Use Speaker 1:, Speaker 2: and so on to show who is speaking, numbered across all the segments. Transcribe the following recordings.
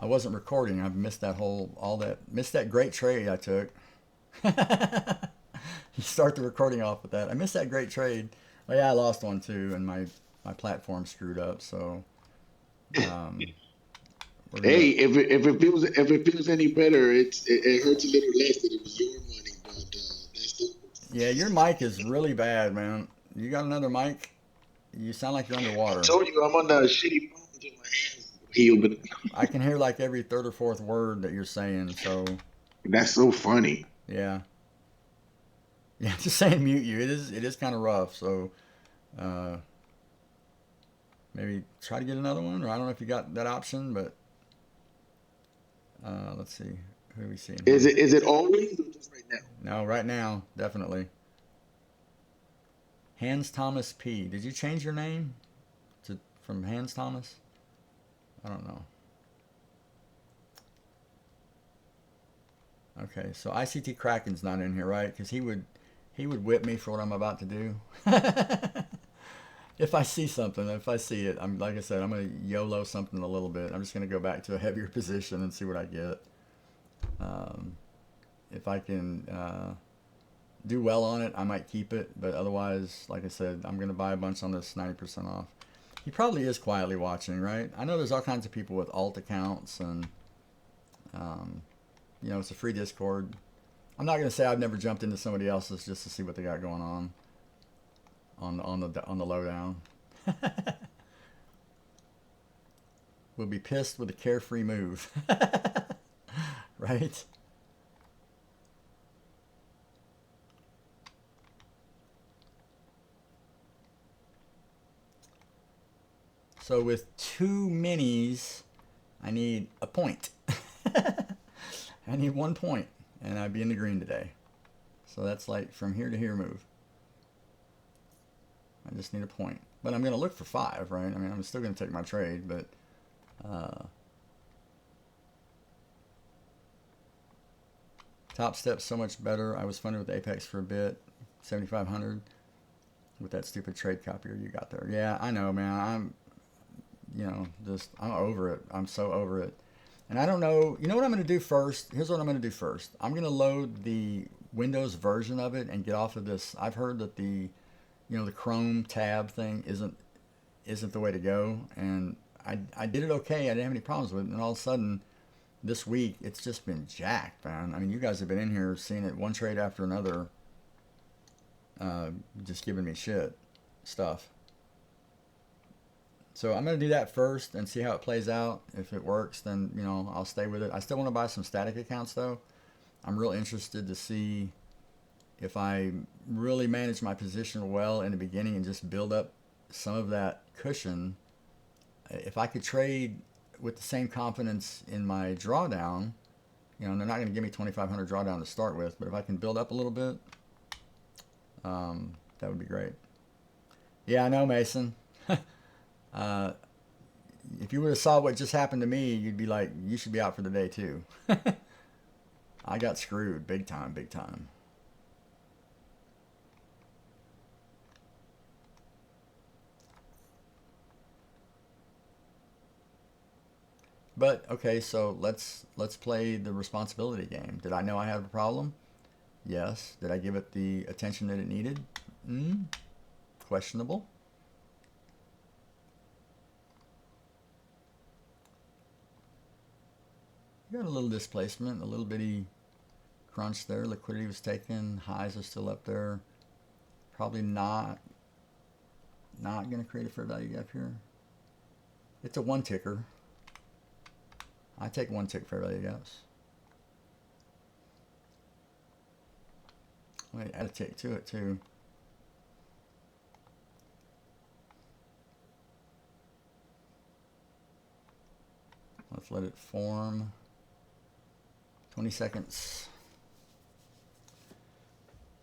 Speaker 1: I wasn't recording. I've missed that missed that great trade I took. You start the recording off with that. I missed that great trade. Oh yeah, I lost one too, and my platform screwed up. So um, we're
Speaker 2: Hey,
Speaker 1: gonna.
Speaker 2: if it feels any better, it hurts a little less that it was your money, but that still hurts.
Speaker 1: Yeah, your mic is really bad, man. You got another mic? You sound like you're
Speaker 2: I
Speaker 1: underwater.
Speaker 2: told you I'm on the shitty phone until my hands heal, but
Speaker 1: I can hear like every third or fourth word that you're saying. So
Speaker 2: that's so funny.
Speaker 1: yeah, yeah. Just saying mute you. It is kind of rough. So uh, maybe try to get another one, or I don't know if you got that option, but let's see. Who are we seeing here?
Speaker 2: Is it always or just right now?
Speaker 1: No, right now, definitely. Hans Thomas P. Did you change your name to from Hans Thomas? I don't know. Okay, so ICT Kraken's not in here, right? Because he would whip me for what I'm about to do. If I see something, if I see it, I'm like I said, I'm gonna YOLO something a little bit. I'm just gonna go back to a heavier position and see what I get. Um, if I can do well on it, I might keep it. But otherwise, like I said, I'm gonna buy a bunch on this 90% off. He probably is quietly watching, right? I know there's all kinds of people with alt accounts, and um, it's a free Discord. I'm not gonna say I've never jumped into somebody else's just to see what they got going on the lowdown. We'll be pissed with a carefree move, right? So with two minis, I need a point. I need 1 point, and I'd be in the green today. So that's like from here to here move. I just need a point. But I'm going to look for five, right? I mean, I'm still going to take my trade, but uh, Top Step's so much better. I was funded with Apex for a bit, 7,500 with that stupid trade copier you got there. Yeah, I know, man. I'm over it. I'm so over it. And I don't know. You know what I'm going to do first? Here's what I'm going to do first. I'm going to load the Windows version of it and get off of this. I've heard that the Chrome tab thing isn't the way to go, and I did it okay. I didn't have any problems with it, and all of a sudden this week it's just been jacked, man. I mean, you guys have been in here seeing it one trade after another, just giving me shit stuff. So I'm gonna do that first and see how it plays out. If it works, then I'll stay with it. I still want to buy some static accounts though. I'm real interested to see if I really manage my position well in the beginning and just build up some of that cushion. If I could trade with the same confidence in my drawdown, they're not going to give me 2,500 drawdown to start with, but if I can build up a little bit, that would be great. Yeah, I know, Mason. uh, if you would have saw what just happened to me, you'd be like, you should be out for the day too. I got screwed big time, big time. But okay, so let's play the responsibility game. Did I know I had a problem? Yes. Did I give it the attention that it needed? Mm, questionable. You got a little displacement, a little bitty crunch there. Liquidity was taken. Highs are still up there. Probably not going to create a fair value gap here. It's a one ticker. I take one tick fair value gaps. Wait, add a tick to it too. Let's let it form. 20 seconds.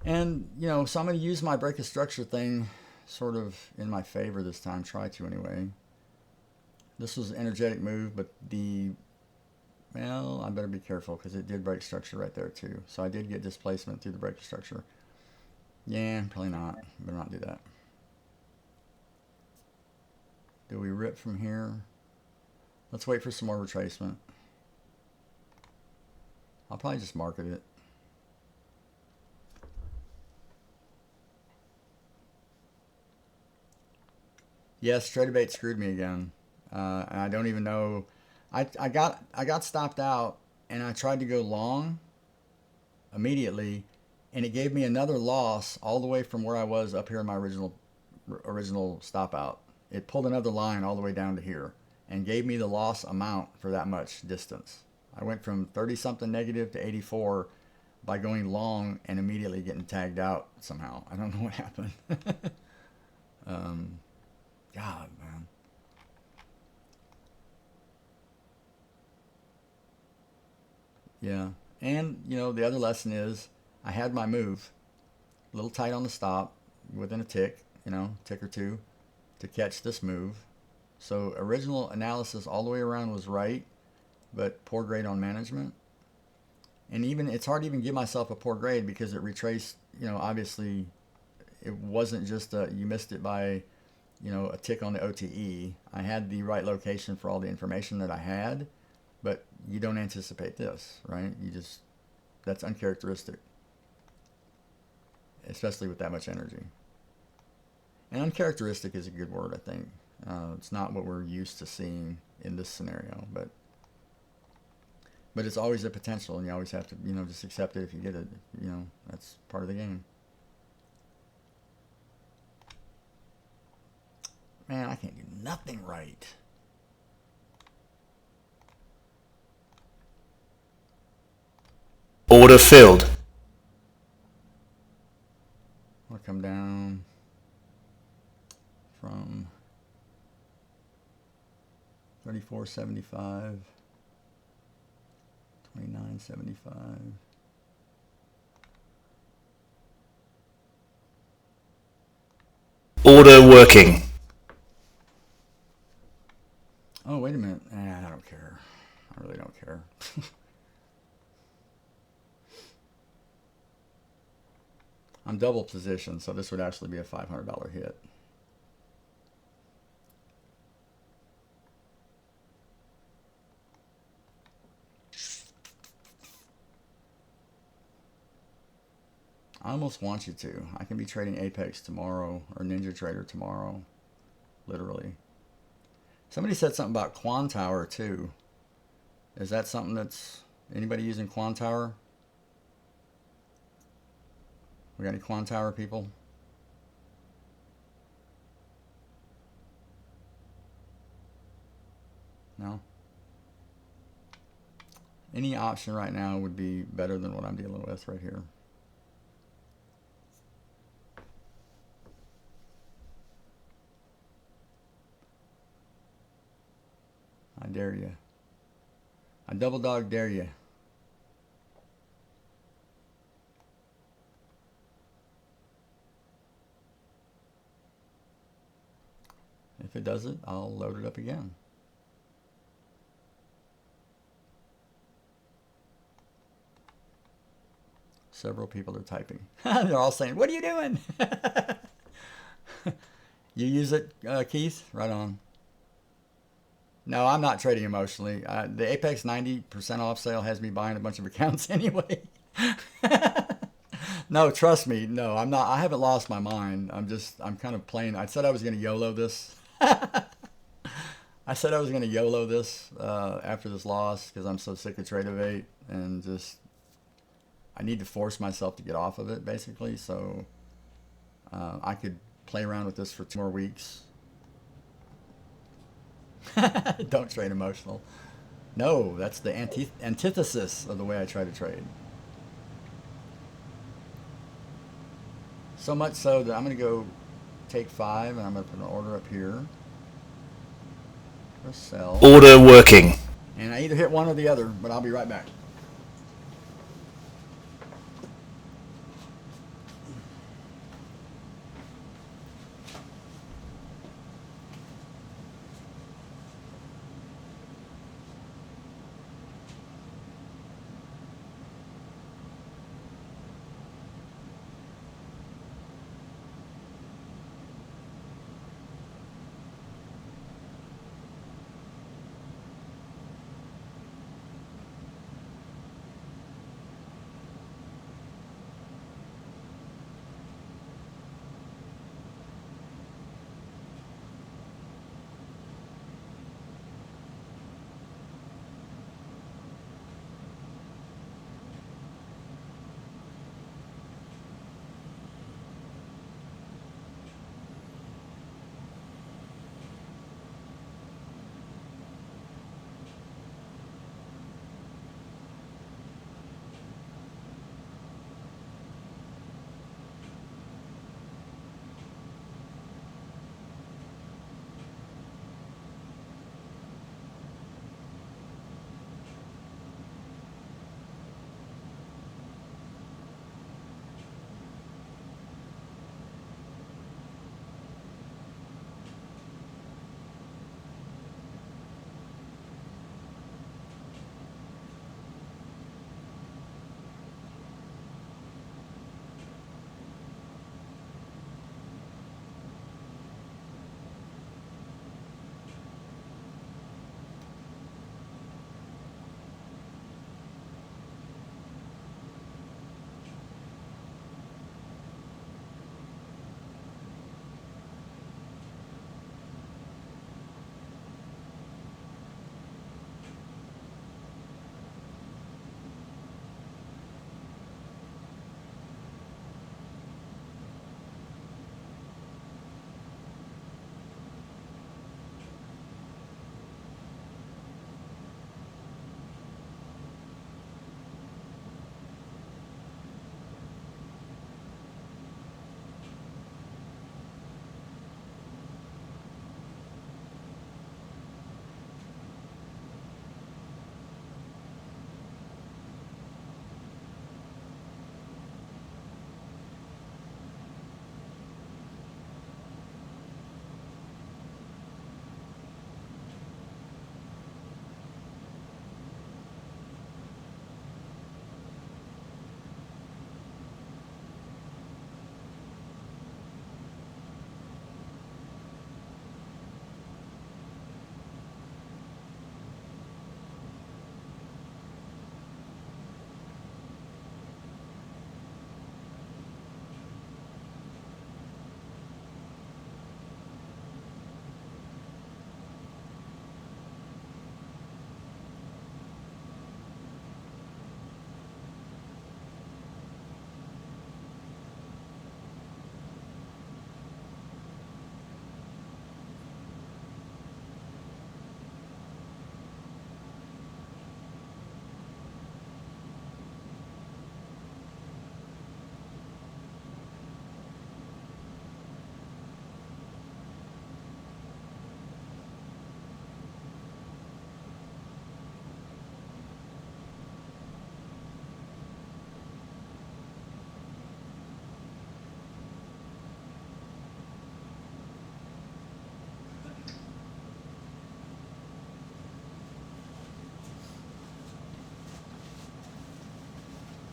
Speaker 1: And, so I'm going to use my break of structure thing sort of in my favor this time. Try to anyway. This was an energetic move, but well, I better be careful because it did break structure right there too. So I did get displacement through the break of structure. Yeah, probably not. Better not do that. Do we rip from here? Let's wait for some more retracement. I'll probably just market it. Yes, TradoVate screwed me again, and I don't even know. I got stopped out, and I tried to go long immediately, and it gave me another loss all the way from where I was up here in my original stop out. It pulled another line all the way down to here, and gave me the loss amount for that much distance. I went from 30 something negative to 84 by going long and immediately getting tagged out somehow. I don't know what happened. um, God, man. Yeah. And, the other lesson is I had my move a little tight on the stop within a tick, tick or two to catch this move. So original analysis all the way around was right, but poor grade on management. And even it's hard to even give myself a poor grade because it retraced, obviously it wasn't just you missed it by, a tick on the OTE. I had the right location for all the information that I had, but you don't anticipate this, right? That's uncharacteristic, especially with that much energy. And uncharacteristic is a good word, I think. It's not what we're used to seeing in this scenario, but it's always a potential, and you always have to, just accept it if you get it. That's part of the game. Man, I can't do nothing right.
Speaker 3: Order filled.
Speaker 1: I'll come down from 34.75, 29.75.
Speaker 3: Order working.
Speaker 1: Oh, wait a minute. I don't care. I really don't care. I'm double positioned, so this would actually be a $500 hit. I almost want you to. I can be trading Apex tomorrow or Ninja Trader tomorrow, literally. Somebody said something about Quantower too. Is that something that's anybody using Quantower? We got any Quantower people? No? Any option right now would be better than what I'm dealing with right here. I dare you. I double dog dare you. If it does it, I'll load it up again. Several people are typing. They're all saying, "What are you doing?" You use it, Keith? Right on. No, I'm not trading emotionally. The Apex 90% off sale has me buying a bunch of accounts anyway. No, trust me. No, I'm not. I haven't lost my mind. I'm kind of playing. I said I was going to YOLO this. I said I was going to YOLO this after this loss because I'm so sick of TradoVate and just I need to force myself to get off of it basically. So I could play around with this for 2 more weeks. Don't trade emotional. No, that's the antithesis of the way I try to trade. So much so that I'm going to go take 5 and I'm going to put an order up here. For sell.
Speaker 3: Order working.
Speaker 1: And I either hit one or the other, but I'll be right back.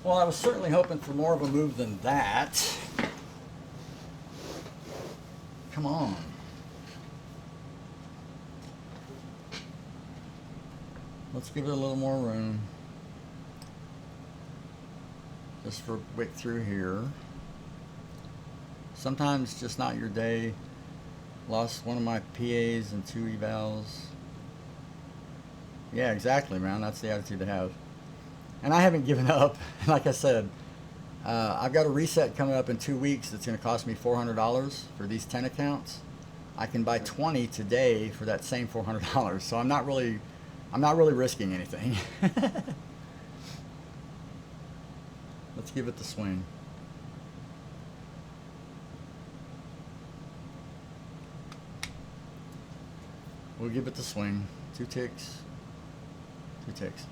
Speaker 1: Well, I was certainly hoping for more of a move than that. Come on. Let's give it a little more room. Just for a wick through here. Sometimes just not your day. Lost one of my PAs and 2 evals. Yeah, exactly, man. That's the attitude to have. And I haven't given up. Like I said, I've got a reset coming up in 2 weeks that's going to cost me $400 for these 10 accounts. I can buy 20 today for that same $400. So I'm not really risking anything. Let's give it the swing. We'll give it the swing. 2 ticks. 2 ticks.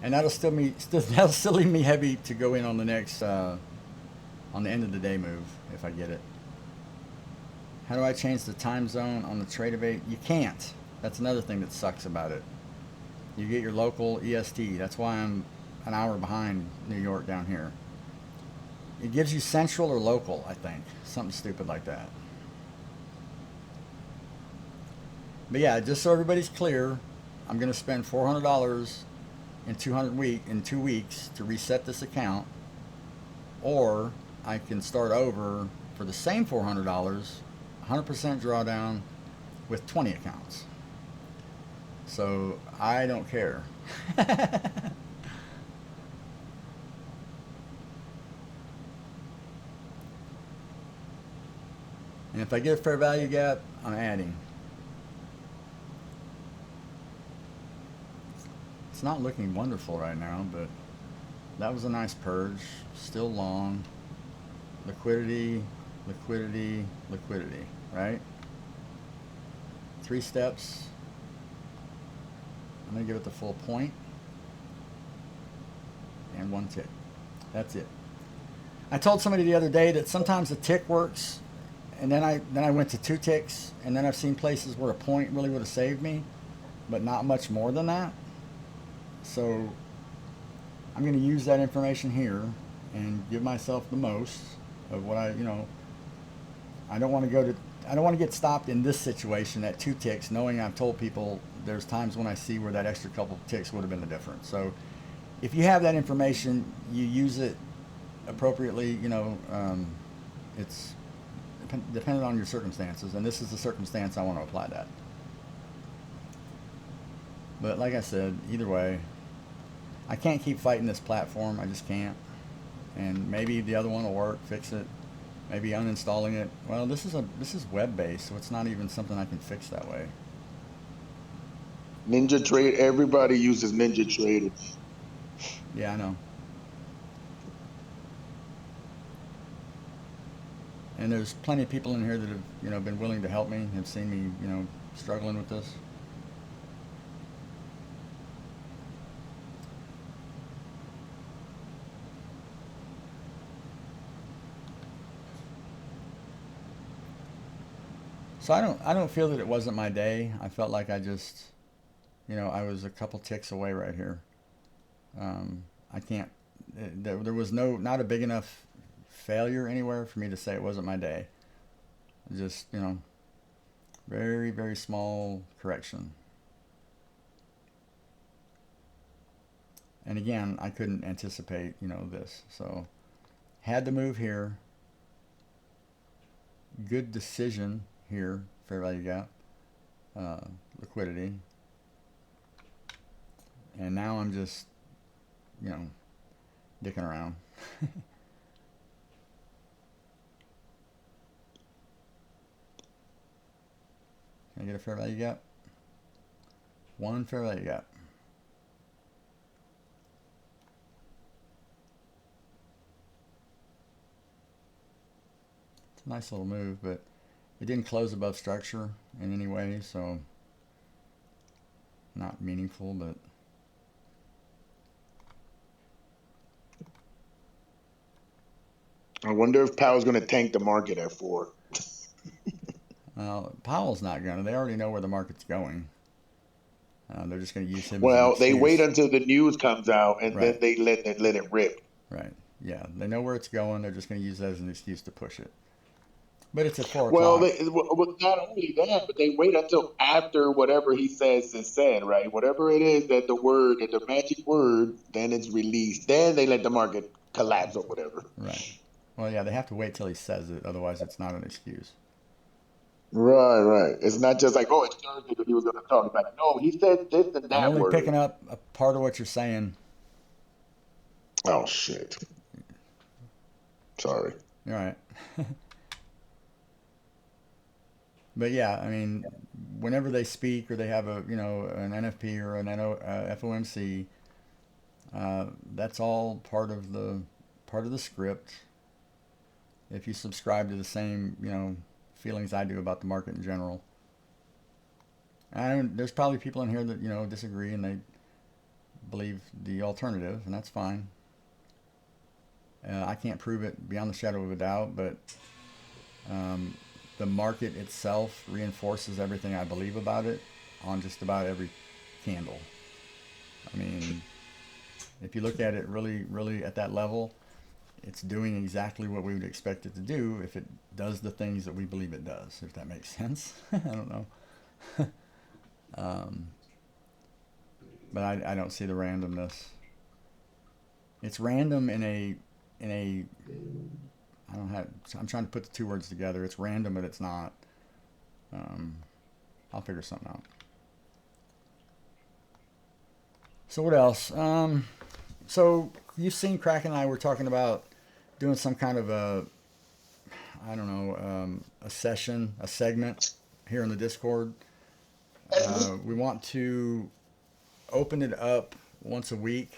Speaker 1: And that'll still leave me heavy to go in on the next on the end of the day move if I get it. How do I change the time zone on the TradoVate? You can't. That's another thing that sucks about it. You get your local EST. That's why I'm an hour behind New York down here. It gives you central or local, I think. Something stupid like that. But yeah, just so everybody's clear, I'm going to spend $400 in 2 weeks to reset this account, or I can start over for the same $400, 100% drawdown with 20 accounts. So I don't care. And if I get a fair value gap, I'm adding. It's not looking wonderful right now, but that was a nice purge. Still long. Liquidity, liquidity, liquidity, right? 3 steps. I'm going to give it the full point. And 1 tick. That's it. I told somebody the other day that sometimes a tick works, and then I went to 2 ticks, and then I've seen places where a point really would have saved me, but not much more than that. So I'm going to use that information here and give myself the most of what I don't want to get stopped in this situation at 2 ticks, knowing I've told people there's times when I see where that extra couple of ticks would have been the difference. So if you have that information, you use it appropriately. It's dependent on your circumstances, and this is the circumstance I want to apply that. But like I said, either way, I can't keep fighting this platform. I just can't. And maybe the other one will work, fix it. Maybe uninstalling it. Well, this is web-based, so it's not even something I can fix that way.
Speaker 2: Ninja Trade. Everybody uses Ninja Trader.
Speaker 1: Yeah, I know. And there's plenty of people in here that have been willing to help me, have seen me struggling with this. So I don't feel that it wasn't my day. I felt like I just, I was a couple ticks away right here. I can't. There was not a big enough failure anywhere for me to say it wasn't my day. Just very, very small correction. And again, I couldn't anticipate this. So had to move here. Good decision here, fair value gap, liquidity, and now I'm just, dicking around. Can I get a fair value gap? 1 fair value gap. It's a nice little move, but it didn't close above structure in any way, so not meaningful, but
Speaker 2: I wonder if Powell's going to tank the market at 4.
Speaker 1: Powell's not going to. They already know where the market's going. They're just going to use him as an
Speaker 2: Well,
Speaker 1: excuse.
Speaker 2: they wait until the news comes out, and
Speaker 1: Right.
Speaker 2: then they let it rip.
Speaker 1: Right. Yeah. They know where it's going. They're just going to use that as an excuse to push it. But it's at 4
Speaker 2: Well,
Speaker 1: o'clock.
Speaker 2: not only that, but they wait until after whatever he says is said, right? Whatever it is that the magic word, then it's released. Then they let the market collapse or whatever.
Speaker 1: Right. Well, yeah, they have to wait till he says it. Otherwise, it's not an excuse.
Speaker 2: Right, right. It's not just like, oh, it's Thursday that he was going to talk. It's like, no, he said this and
Speaker 1: I'm
Speaker 2: that
Speaker 1: only
Speaker 2: word.
Speaker 1: picking up a part of what you're saying.
Speaker 2: Oh shit. Sorry.
Speaker 1: You're right. But yeah, I mean, whenever they speak or they have a an NFP or an FOMC, that's all part of the script. If you subscribe to the same feelings I do about the market in general, there's probably people in here that disagree and they believe the alternative, and that's fine. I can't prove it beyond the shadow of a doubt, but um, the market itself reinforces everything I believe about it on just about every candle. I mean, if you look at it really, really at that level, it's doing exactly what we would expect it to do if it does the things that we believe it does, if that makes sense. I don't know. um, but I don't see the randomness. It's random in a I don't have. I'm trying to put the two words together. It's random, but it's not. Um, I'll figure something out. So what else? So you've seen Crack and I were talking about doing some kind of I don't know, a session, a segment here in the Discord. We want to open it up once a week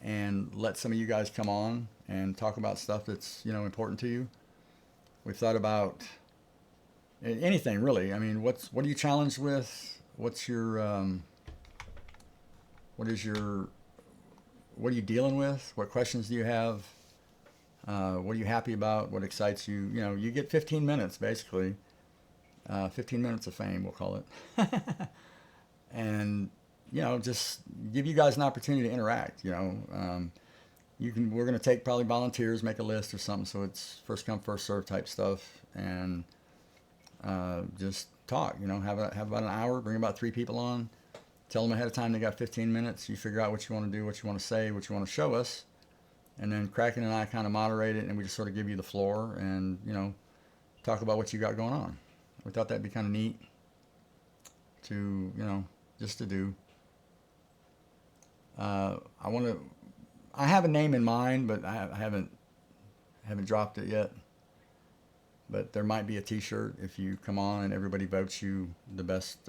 Speaker 1: and let some of you guys come on and talk about stuff that's important to you. We've thought about anything really. I mean, what are you challenged with? What's your what is your what are you dealing with? What questions do you have? What are you happy about? What excites you? You get 15 minutes basically. 15 minutes of fame, we'll call it. And just give you guys an opportunity to interact. We're going to take probably volunteers, make a list or something, so it's first come first serve type stuff, and just talk. Have about an hour, bring about 3 people on, tell them ahead of time they got 15 minutes. You figure out what you want to do, what you want to say, what you want to show us, and then Kraken and I kind of moderate it, and we just sort of give you the floor and talk about what you got going on. We thought that'd be kind of neat to just to do. I have a name in mind, but I haven't dropped it yet. But there might be a T-shirt if you come on and everybody votes you the best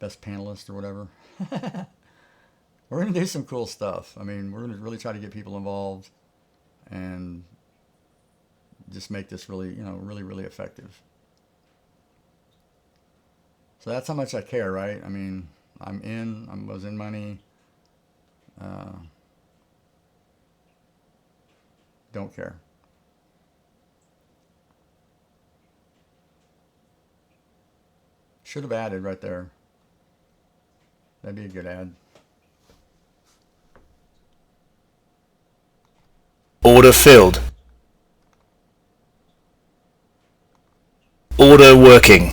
Speaker 1: panelist or whatever. We're gonna do some cool stuff. I mean, we're gonna really try to get people involved and just make this really really really effective. So that's how much I care, right? I mean, I was in money. Don't care. Should have added right there. That'd be a good ad.
Speaker 3: Order filled. Order working.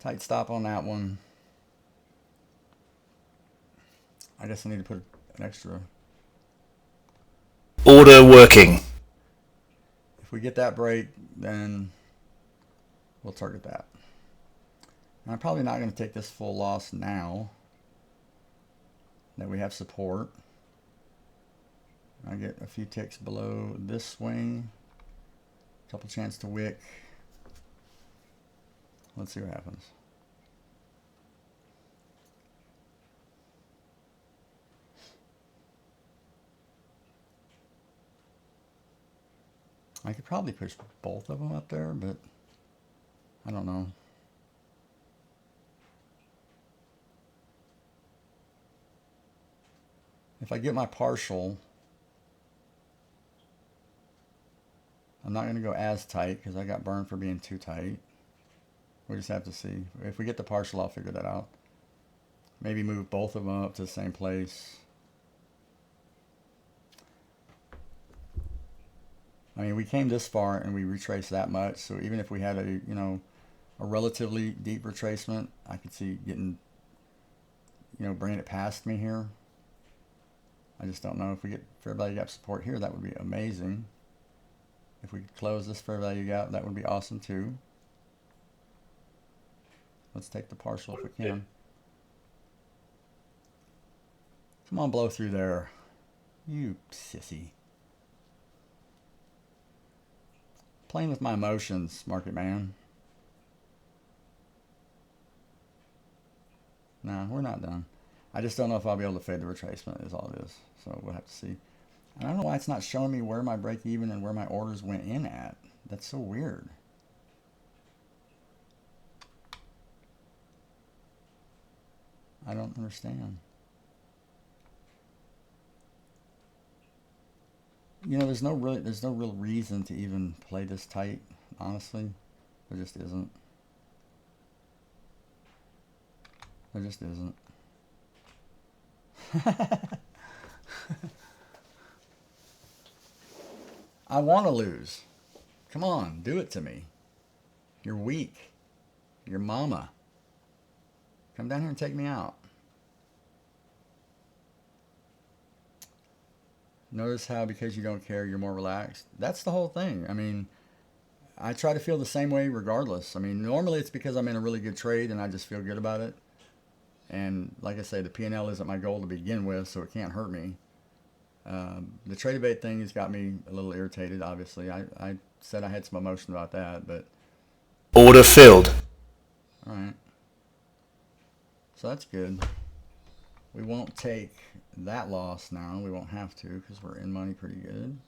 Speaker 1: Tight stop on that one. I guess I need to put an extra.
Speaker 3: Order working.
Speaker 1: If we get that break, then we'll target that. And I'm probably not going to take this full loss now that we have support. I get a few ticks below this swing. Couple chance to wick. Let's see what happens. I could probably push both of them up there, but I don't know. If I get my partial, I'm not going to go as tight because I got burned for being too tight. We just have to see. If we get the partial, I'll figure that out. Maybe move both of them up to the same place. I mean, we came this far and we retraced that much. So even if we had a, a relatively deep retracement, I could see getting, bringing it past me here. I just don't know if we get fair value gap support here. That would be amazing. If we could close this fair value gap, that would be awesome too. Let's take the partial if we can. Come on, blow through there. You sissy. Playing with my emotions, market man. Nah, we're not done. I just don't know if I'll be able to fade the retracement is all it is. So we'll have to see. And I don't know why it's not showing me where my break even and where my orders went in at. That's so weird. I don't understand. There's no real reason to even play this tight, honestly. There just isn't. There just isn't. I want to lose. Come on, do it to me. You're weak. You're mama. Come down here and take me out. Notice how because you don't care, you're more relaxed. That's the whole thing. I mean, I try to feel the same way regardless. I mean, normally it's because I'm in a really good trade and I just feel good about it. And like I say, the P&L isn't my goal to begin with, so it can't hurt me. The TradoVate thing has got me a little irritated, obviously. I said I had some emotion about that, but...
Speaker 3: Order filled.
Speaker 1: Alright. So that's good. We won't take that loss now. We won't have to because we're in money pretty good.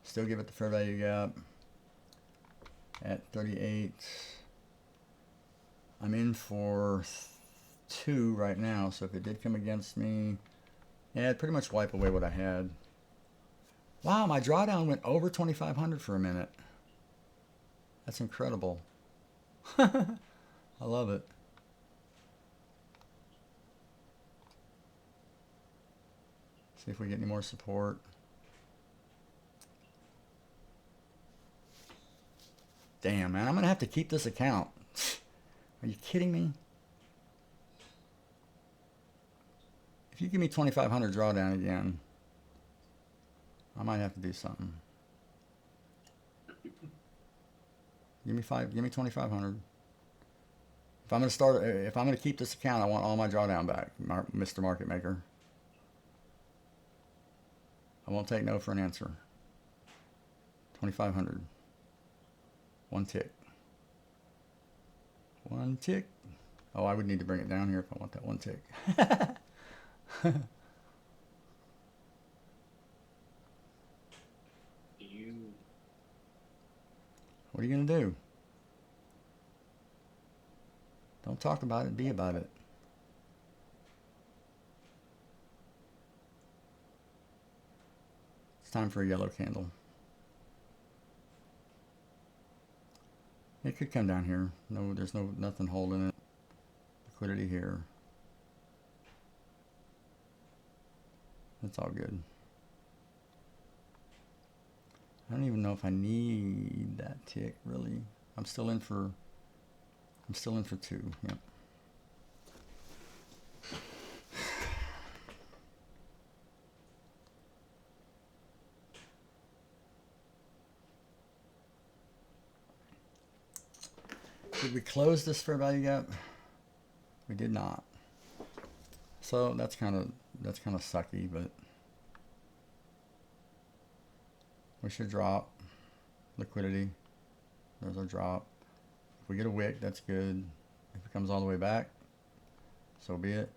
Speaker 1: Still give it the fair value gap at 38. I'm in for 2 right now, so if it did come against me, yeah, it'd pretty much wipe away what I had. Wow, my drawdown went over 2,500 for a minute. That's incredible. I love it. See if we get any more support. Damn, man, I'm going to have to keep this account. Are you kidding me? If you give me 2,500 drawdown again, I might have to do something. Give me 2,500. If I'm going to keep this account, I want all my drawdown back, Mr. Market Maker. I won't take no for an answer. 2,500. One tick. One tick. Oh, I would need to bring it down here if I want that one tick. What are you going to do? Don't talk about it, be about it. It's time for a yellow candle. It could come down here. No, there's nothing holding it. Liquidity here. That's all good. I don't even know if I need that tick really. I'm still in for 2. Yep. Did we close this fair value gap? We did not. So that's kind of sucky, but we should drop liquidity. There's our drop. If we get a wick, that's good. If it comes all the way back, so be it.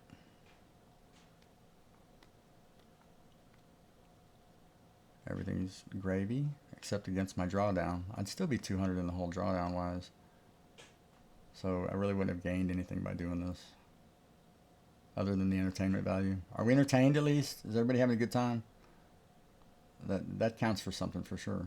Speaker 1: Everything's gravy except against my drawdown. I'd still be 200 in the whole drawdown wise. So I really wouldn't have gained anything by doing this, other than the entertainment value. Are we entertained at least? Is everybody having a good time? That counts for something for sure.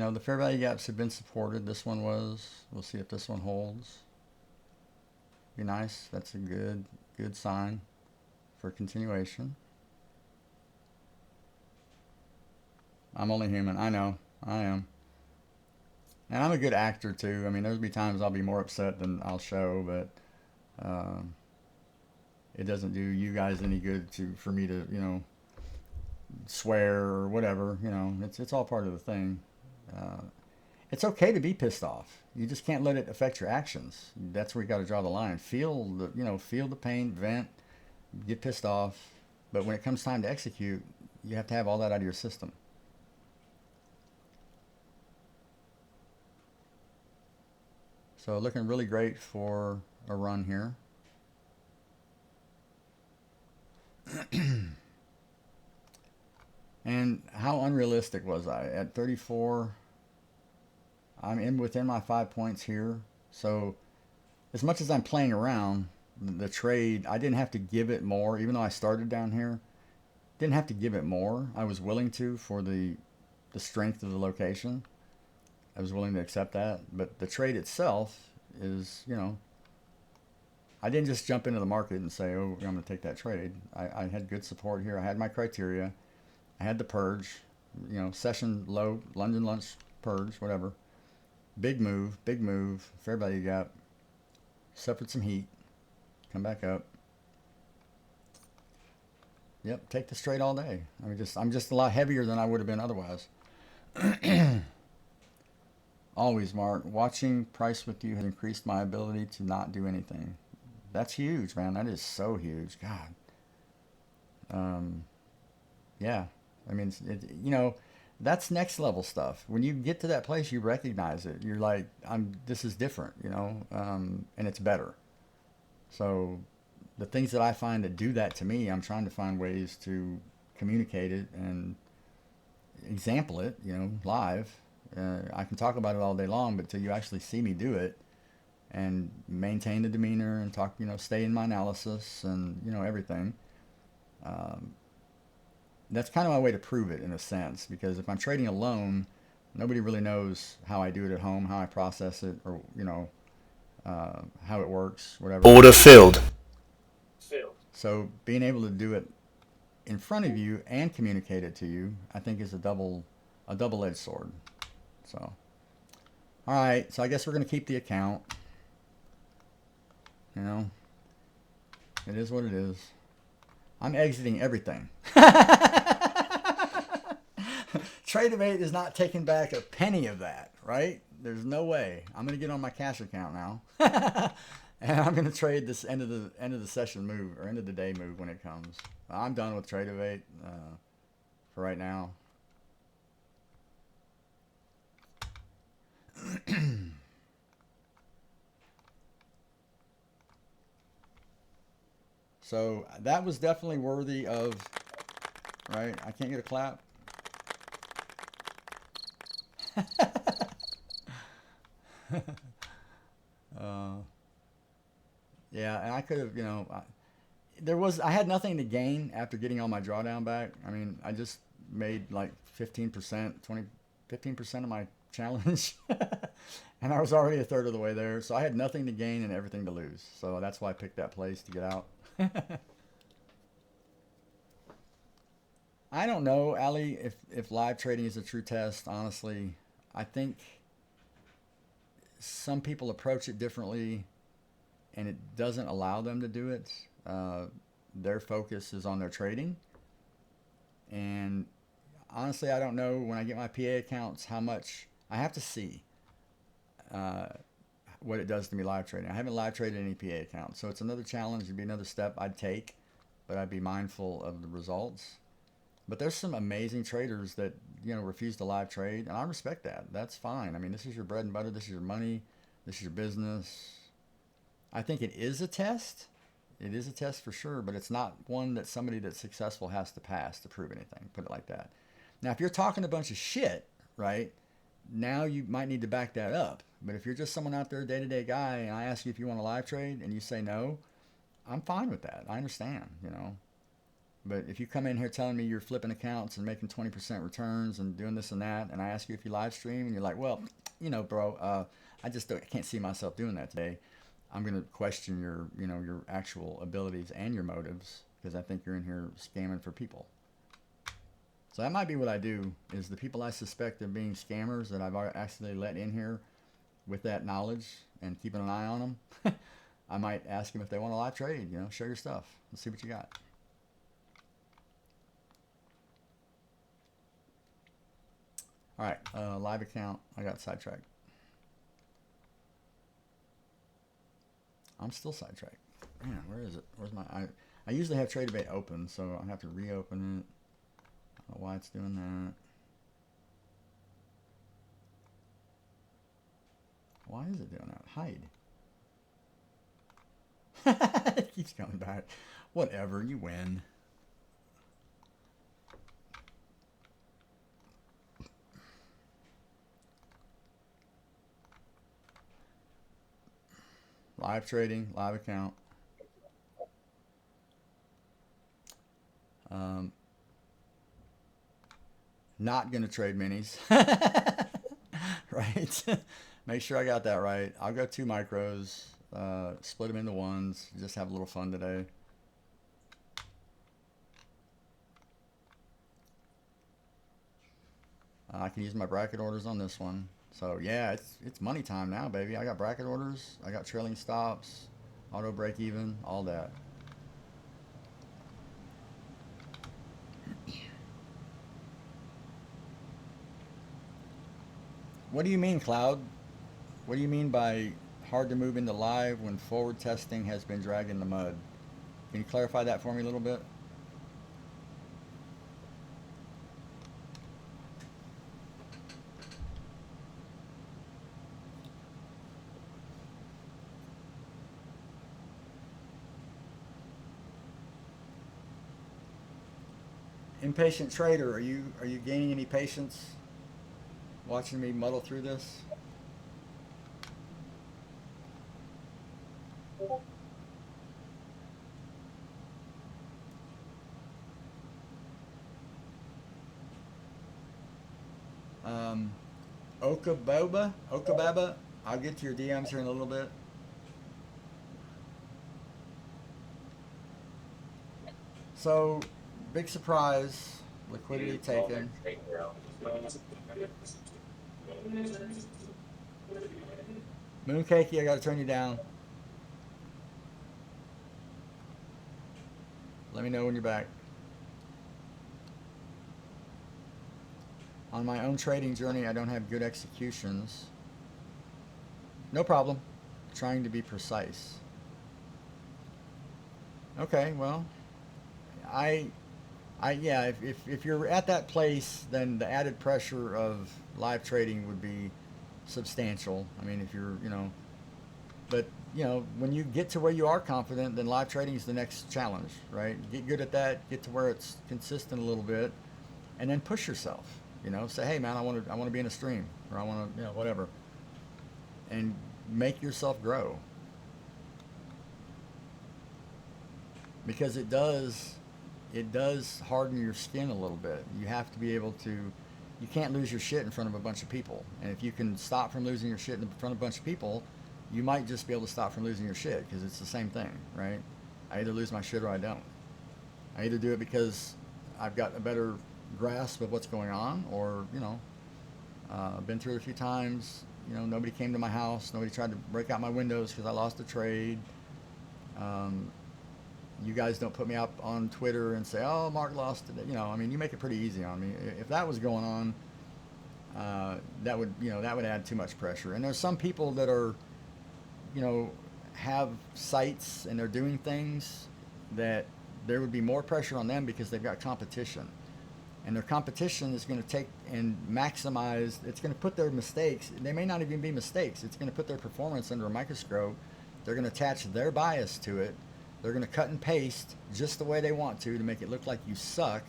Speaker 1: the fair value gaps have been supported. This one was. We'll see if this one holds. Be nice. That's a good sign for continuation. I'm only human. I know. I am. And I'm a good actor too. I mean, there'll be times I'll be more upset than I'll show, but it doesn't do you guys any good for me to, swear or whatever. It's all part of the thing. It's okay to be pissed off. You just can't let it affect your actions. That's where you got to draw the line. Feel the pain, vent, get pissed off. But when it comes time to execute, you have to have all that out of your system. So looking really great for a run here. And how unrealistic was I? At 34, I'm within my 5 points here. So as much as I'm playing around, the trade, I didn't have to give it more, even though I started down here. Didn't have to give it more. I was willing to for the strength of the location. I was willing to accept that. But the trade itself is, I didn't just jump into the market and say, oh, I'm going to take that trade. I had good support here. I had my criteria. I had the purge, session low, lunge and lunch, purge, whatever. Big move, fair value gap. Suffered some heat. Come back up. Yep, take this trade all day. I'm just a lot heavier than I would have been otherwise. Always, Mark. Watching price with you has increased my ability to not do anything. That's huge, man. That is so huge. God. Yeah. I mean, that's next level stuff. When you get to that place, you recognize it. You're like, this is different, and it's better. So the things that I find that do that to me, I'm trying to find ways to communicate it and example it, live. I can talk about it all day long, but till you actually see me do it and maintain the demeanor and talk, stay in my analysis and, everything. That's kind of my way to prove it in a sense, because if I'm trading alone, nobody really knows how I do it at home, how I process it, or, how it works, whatever.
Speaker 3: Order filled.
Speaker 1: So being able to do it in front of you and communicate it to you, I think is a double-edged sword. So, all right. So I guess we're going to keep the account. It is what it is. I'm exiting everything. TradoVate is not taking back a penny of that, right? There's no way. I'm going to get on my cash account now. And I'm going to trade this end of the session move, or end of the day move when it comes. I'm done with TradoVate for right now. So that was definitely worthy of, right? I can't get a clap. Yeah, and I could have, I had nothing to gain after getting all my drawdown back. I mean, I just made like 15% of my challenge. And I was already a third of the way there. So I had nothing to gain and everything to lose. So that's why I picked that place to get out. I don't know, Ali, if live trading is a true test. Honestly, I think some people approach it differently, and it doesn't allow them to do it. Their focus is on their trading. And honestly, I don't know when I get my PA accounts how much I have to see what it does to me live trading. I haven't live traded any PA accounts, so it's another challenge. It'd be another step I'd take, but I'd be mindful of the results. But there's some amazing traders that refuse to live trade, and I respect that. That's fine. I mean, this is your bread and butter. This is your money. This is your business. I think it is a test. It is a test for sure, but it's not one that somebody that's successful has to pass to prove anything. Put it like that. Now, if you're talking a bunch of shit, right, now you might need to back that up. But if you're just someone out there, day-to-day guy, and I ask you if you want to live trade and you say no, I'm fine with that. I understand, But if you come in here telling me you're flipping accounts and making 20% returns and doing this and that, and I ask you if you live stream and you're like, well, bro, I just can't see myself doing that today. I'm going to question your actual abilities and your motives, because I think you're in here scamming for people. So that might be what I do, is the people I suspect of being scammers that I've actually let in here with that knowledge and keeping an eye on them, I might ask them if they want to live trade, show your stuff. Let's see what you got. All right, live account. I got sidetracked. I'm still sidetracked. Man, where is it? Where's my... I usually have TradoVate open, so I have to reopen it. I don't know why it's doing that. Why is it doing that? Hide. It keeps coming back. Whatever, you win. Live trading, live account. Not going to trade minis. Right? Make sure I got that right. I'll go 2 micros, split them into ones, just have a little fun today. I can use my bracket orders on this one. So yeah, it's money time now, baby. I got bracket orders, I got trailing stops, auto break even, all that. What do you mean, Cloud? What do you mean by hard to move into live when forward testing has been dragged in the mud? Can you clarify that for me a little bit? Impatient trader, are you gaining any patience watching me muddle through this? Okababa, I'll get to your DMs here in a little bit. So, big surprise, liquidity taken. Mooncakey, I gotta turn you down. Let me know when you're back. On my own trading journey, I don't have good executions. No problem. Trying to be precise. Okay, well, yeah, if you're at that place, then the added pressure of live trading would be substantial. I mean, if you're, but when you get to where you are confident, then live trading is the next challenge, right? Get good at that, get to where it's consistent a little bit, and then push yourself. Say, hey man, I want to be in a stream, or I want to, whatever, and make yourself grow, because it does harden your skin a little bit. You have to be able to. You can't lose your shit in front of a bunch of people, and if you can stop from losing your shit in front of a bunch of people, you might just be able to stop from losing your shit, because it's the same thing, right? I either lose my shit or I don't. I either do it because I've got a better grasp of what's going on, or I've been through it a few times. Nobody came to my house, nobody tried to break out my windows because I lost a trade. You guys don't put me up on Twitter and say, oh, Mark lost today. You make it pretty easy on me. If that was going on, that would add too much pressure. And there's some people that are have sites and they're doing things that there would be more pressure on them because they've got competition. And their competition is going to take and maximize, it's going to put their mistakes, they may not even be mistakes, it's going to put their performance under a microscope. They're going to attach their bias to it. They're going to cut and paste just the way they want to make it look like you suck.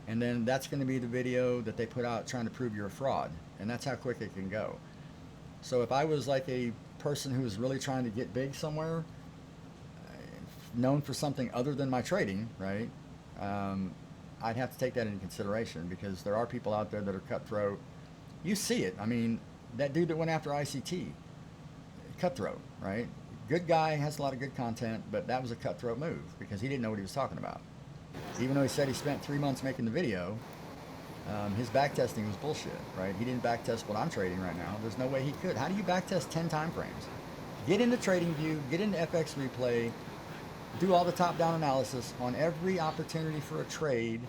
Speaker 1: And then that's going to be the video that they put out trying to prove you're a fraud. And that's how quick it can go. So if I was like a person who was really trying to get big somewhere, known for something other than my trading, right? I'd have to take that into consideration because there are people out there that are cutthroat. You see it. I mean, that dude that went after ICT, cutthroat, right? Good guy, has a lot of good content, but that was a cutthroat move because he didn't know what he was talking about. Even though he said he spent 3 months making the video, his backtesting was bullshit, right? He didn't backtest what I'm trading right now. There's no way he could. How do you backtest 10 time frames? Get into TradingView, get into FX Replay, do all the top-down analysis on every opportunity for a trade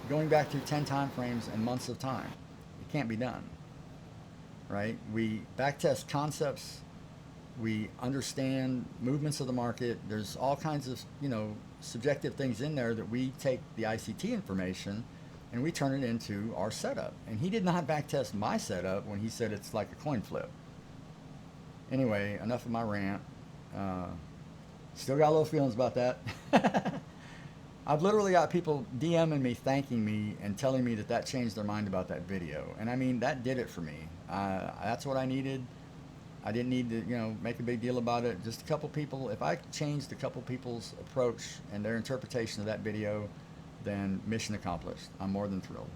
Speaker 1: going back through 10 time frames and months of time. It can't be done, right? We backtest concepts. We understand movements of the market. There's all kinds of, subjective things in there that we take the ICT information and we turn it into our setup. And he did not backtest my setup when he said it's like a coin flip. Anyway, enough of my rant. Still got little feelings about that. I've literally got people DMing me, thanking me, and telling me that changed their mind about that video. And I mean, that did it for me. That's what I needed. I didn't need to, make a big deal about it. Just a couple people. If I changed a couple people's approach and their interpretation of that video, then mission accomplished. I'm more than thrilled.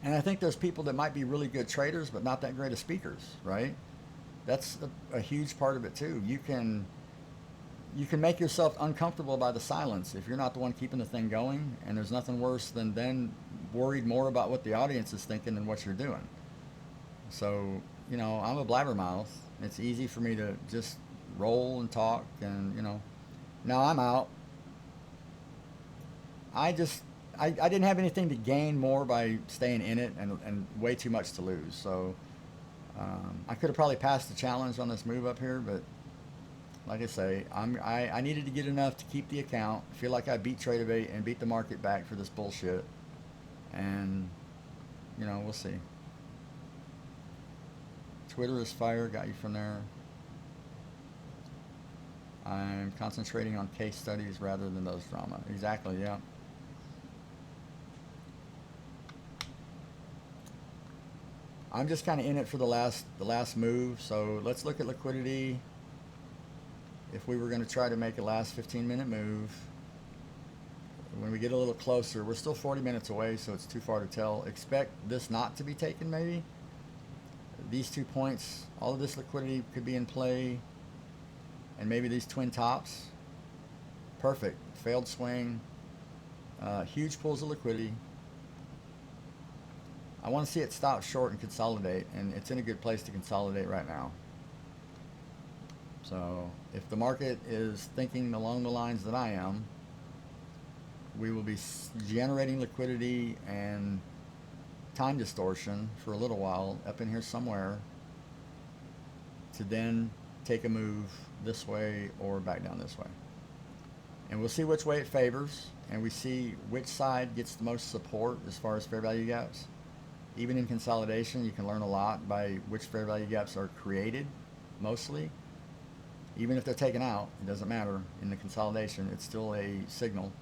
Speaker 1: And I think there's people that might be really good traders, but not that great of speakers, right? That's a huge part of it too. You can make yourself uncomfortable by the silence if you're not the one keeping the thing going, and there's nothing worse than then worried more about what the audience is thinking than what you're doing. So, I'm a blabbermouth. It's easy for me to just roll and talk, and, now I'm out. I didn't have anything to gain more by staying in it and way too much to lose. So I could have probably passed the challenge on this move up here, but like I say, I needed to get enough to keep the account, feel like I beat TradoVate and beat the market back for this bullshit. And, we'll see. Twitter is fire, got you from there. I'm concentrating on case studies rather than those drama. Exactly, yeah. I'm just kind of in it for the last move. So let's look at liquidity. If we were going to try to make a last 15-minute move, when we get a little closer, we're still 40 minutes away, so it's too far to tell. Expect this not to be taken, maybe. These 2 points, all of this liquidity could be in play, and maybe these twin tops. Perfect. Failed swing. Huge pools of liquidity. I want to see it stop short and consolidate, and it's in a good place to consolidate right now. So if the market is thinking along the lines that I am, we will be generating liquidity and time distortion for a little while up in here somewhere to then take a move this way or back down this way. And we'll see which way it favors, and we see which side gets the most support as far as fair value gaps. Even in consolidation, you can learn a lot by which fair value gaps are created, mostly. Even if they're taken out, it doesn't matter. In the consolidation, it's still a signal.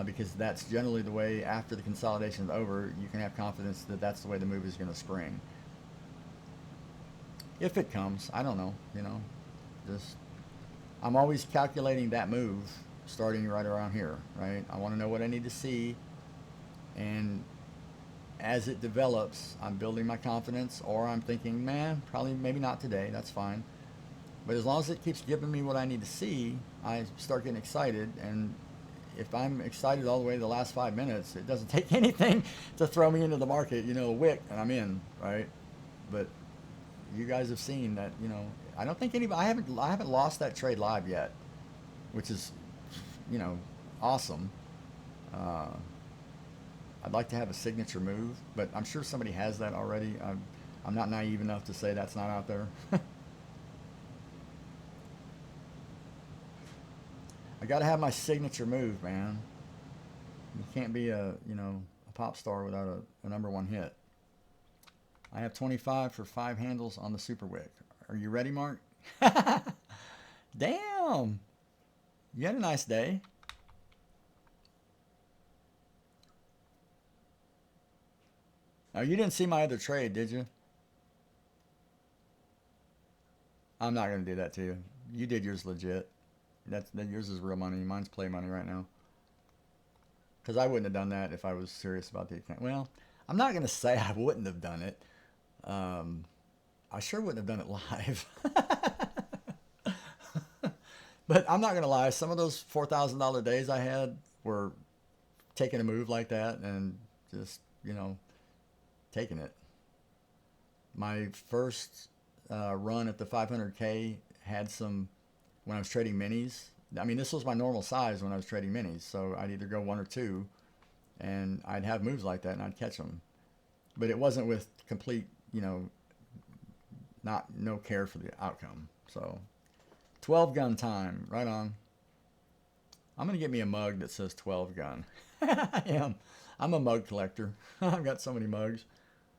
Speaker 1: Because that's generally the way, after the consolidation is over, you can have confidence that that's the way the move is going to spring. If it comes, I don't know, I'm always calculating that move starting right around here, right? I want to know what I need to see, and as it develops, I'm building my confidence, or I'm thinking, man, probably maybe not today, that's fine. But as long as it keeps giving me what I need to see, I start getting excited, and if I'm excited all the way to the last 5 minutes, it doesn't take anything to throw me into the market, a wick, and I'm in, right? But you guys have seen that, I don't think anybody, I haven't lost that trade live yet, which is, awesome. I'd like to have a signature move, but I'm sure somebody has that already. I'm not naive enough to say that's not out there. I got to have my signature move, man. You can't be a pop star without a number one hit. I have 25 for 5 handles on the Super Wick. Are you ready, Mark? Damn. You had a nice day. Oh, you didn't see my other trade, did you? I'm not gonna do that to you. You did yours legit. That yours is real money. Mine's play money right now. Because I wouldn't have done that if I was serious about the account. Well, I'm not gonna say I wouldn't have done it. Um, I sure wouldn't have done it live. But I'm not gonna lie. Some of those $4,000 days I had were taking a move like that and just taking it. My first run at the 500K had some when I was trading minis. I mean, this was my normal size when I was trading minis, so I'd either go one or two, and I'd have moves like that, and I'd catch them. But it wasn't with complete, no care for the outcome. So, 12 gun time, right on. I'm gonna get me a mug that says 12 gun. I am. I'm a mug collector. I've got so many mugs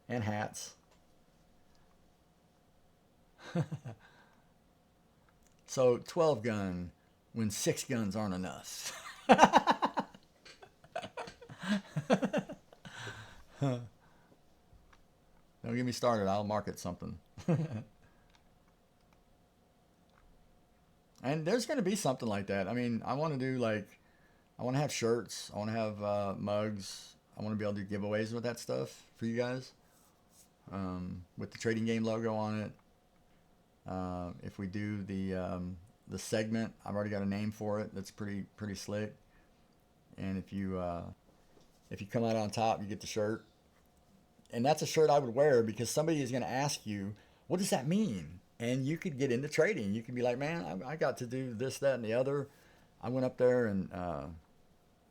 Speaker 1: and hats. So 12 gun when 6 guns aren't enough. Don't get me started. I'll market something. And there's going to be something like that. I mean, I want to do I want to have shirts. I want to have mugs. I want to be able to do giveaways with that stuff for you guys. With the trading game logo on it. If we do the segment, I've already got a name for it. That's pretty slick. And if you come out on top, you get the shirt. And that's a shirt I would wear because somebody is going to ask you, what does that mean? And you could get into trading. You could be like, man, I got to do this, that, and the other. I went up there and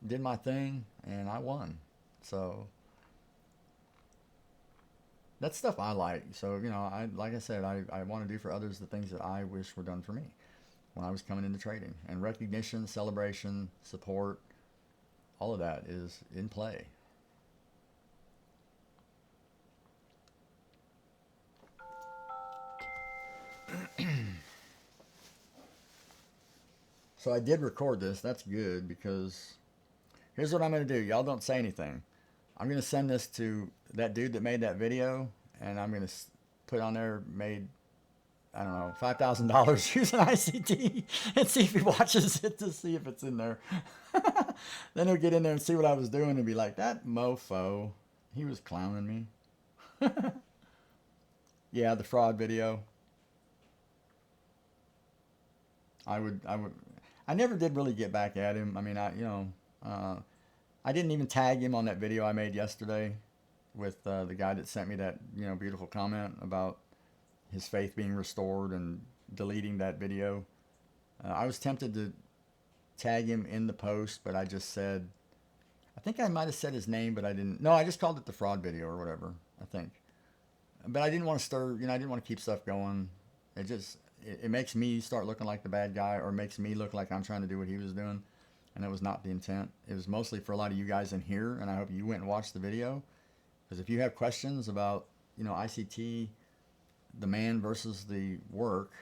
Speaker 1: did my thing, and I won. So that's stuff I like. So, like I said, I want to do for others the things that I wish were done for me when I was coming into trading. And recognition, celebration, support, all of that is in play. So I did record this. That's good because here's what I'm going to do. Y'all don't say anything. I'm going to send this to that dude that made that video, and I'm going to put on there made, I don't know, $5,000 using ICT and see if he watches it to see if it's in there. Then he'll get in there and see what I was doing and be like, that mofo, he was clowning me. Yeah, the fraud video. I never did really get back at him. I mean, I didn't even tag him on that video I made yesterday with the guy that sent me that, beautiful comment about his faith being restored and deleting that video. I was tempted to tag him in the post, but I just said, I think I might have said his name, but I didn't. No, I just called it the fraud video or whatever, I think. But I didn't want to stir, I didn't want to keep stuff going. It makes me start looking like the bad guy, or makes me look like I'm trying to do what he was doing. And that was not the intent. It was mostly for a lot of you guys in here, and I hope you went and watched the video. Because if you have questions about, ICT, the man versus the work,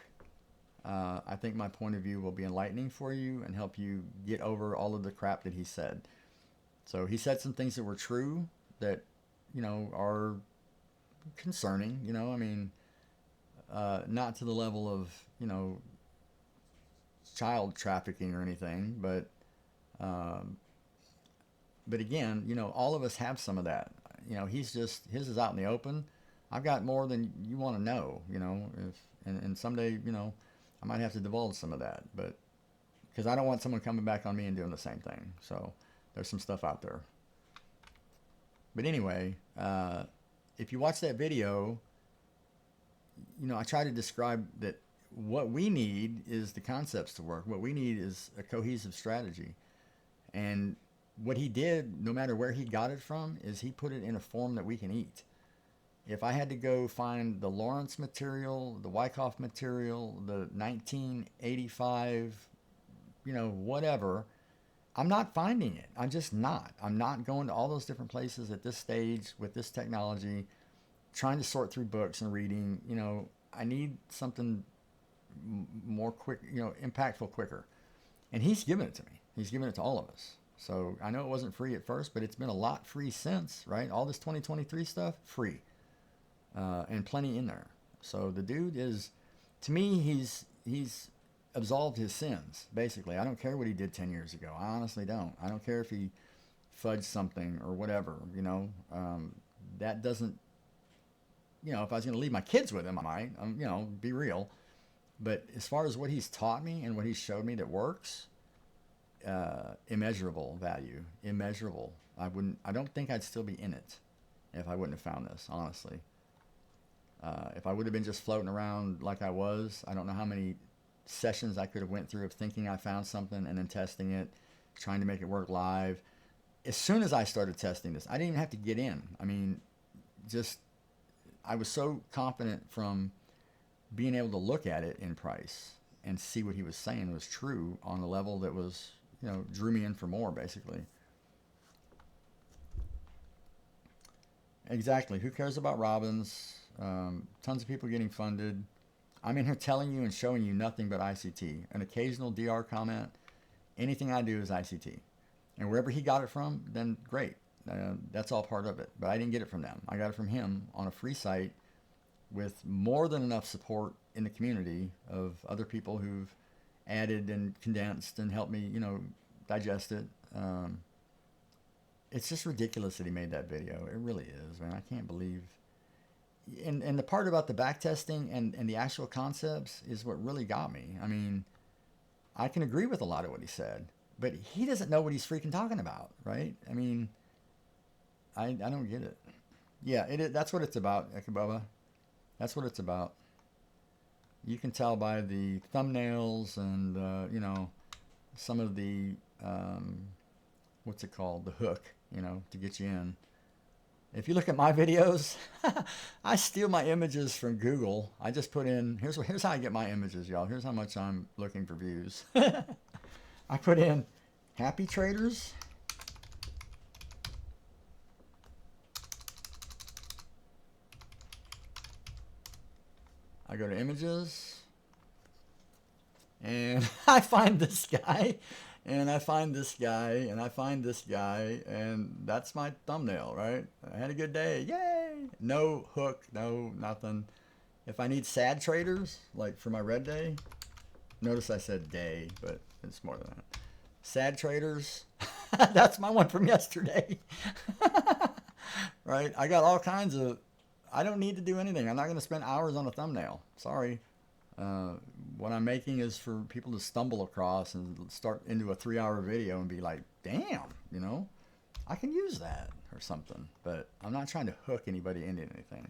Speaker 1: I think my point of view will be enlightening for you and help you get over all of the crap that he said. So he said some things that were true that, are concerning, I mean, not to the level of, child trafficking or anything, but again, all of us have some of that. His is out in the open. I've got more than you want to know, and someday, I might have to divulge some of that, but because I don't want someone coming back on me and doing the same thing. So there's some stuff out there. But anyway, if you watch that video, I try to describe that what we need is the concepts to work. What we need is a cohesive strategy. And what he did, no matter where he got it from, is he put it in a form that we can eat. If I had to go find the Lawrence material, the Wyckoff material, the 1985, whatever, I'm not finding it. I'm just not. I'm not going to all those different places at this stage with this technology, trying to sort through books and reading. I need something more quick, impactful quicker. And he's given it to me. He's given it to all of us. So I know it wasn't free at first, but it's been a lot free since, right? All this 2023 stuff, free. And plenty in there. So the dude is To me, he's absolved his sins. Basically, I don't care what he did 10 years ago. I honestly don't. I don't care if he fudged something or whatever. That doesn't. If I was going to leave my kids with him, I might. Be real. But as far as what he's taught me and what he's showed me that works, immeasurable value, immeasurable. I don't think I'd still be in it if I wouldn't have found this, honestly. If I would have been just floating around like I was, I don't know how many sessions I could have went through of thinking I found something and then testing it, trying to make it work live. As soon as I started testing this, I didn't even have to get in. I mean, I was so confident from being able to look at it in price and see what he was saying was true on a level that was, drew me in for more, basically. Exactly. Who cares about Robins? Tons of people getting funded. I'm in here telling you and showing you nothing but ICT. An occasional DR comment. Anything I do is ICT. And wherever he got it from, then great. That's all part of it. But I didn't get it from them. I got it from him on a free site with more than enough support in the community of other people who've added and condensed and helped me, digest it. It's just ridiculous that he made that video. It really is, man. I can't believe. And the part about the back testing and the actual concepts is what really got me. I mean, I can agree with a lot of what he said, but he doesn't know what he's freaking talking about, right? I mean, I don't get it. Yeah, that's what it's about, Ekababa. That's what it's about. You can tell by the thumbnails and, some of the, what's it called? The hook, to get you in. If you look at my videos, I steal my images from Google. I just put in, here's how I get my images, y'all. Here's how much I'm looking for views. I put in happy traders. I go to images and I find this guy and I find this guy and I find this guy and that's my thumbnail, right? I had a good day. Yay! No hook, no nothing. If I need sad traders, like for my red day, notice I said day, but it's more than that. Sad traders, that's my one from yesterday. Right? I got all kinds of, I don't need to do anything. I'm not going to spend hours on a thumbnail. Sorry. What I'm making is for people to stumble across and start into a 3-hour video and be like, damn, I can use that or something. But I'm not trying to hook anybody into anything.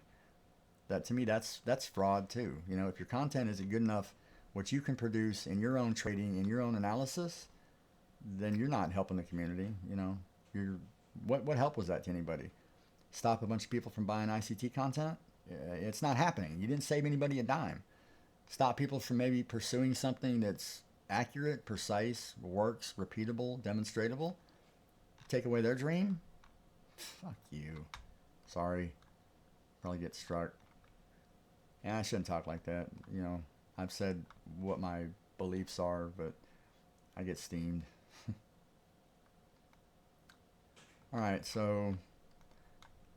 Speaker 1: That to me, that's fraud too. If your content isn't good enough, what you can produce in your own trading, in your own analysis, then you're not helping the community. What help was that to anybody? Stop a bunch of people from buying ICT content? It's not happening. You didn't save anybody a dime. Stop people from maybe pursuing something that's accurate, precise, works, repeatable, demonstratable. Take away their dream? Fuck you. Sorry. Probably get struck. And I shouldn't talk like that. I've said what my beliefs are, but I get steamed. All right, so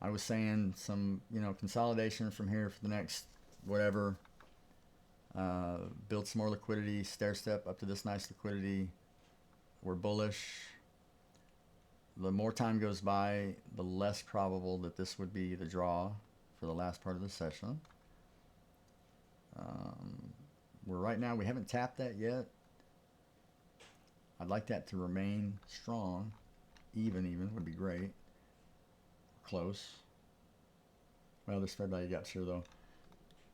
Speaker 1: I was saying some, consolidation from here for the next whatever. Build some more liquidity, stair step up to this nice liquidity. We're bullish. The more time goes by, the less probable that this would be the draw for the last part of the session. Right now, we haven't tapped that yet. I'd like that to remain strong. Even would be great. Close. Well, this fair value got sure though.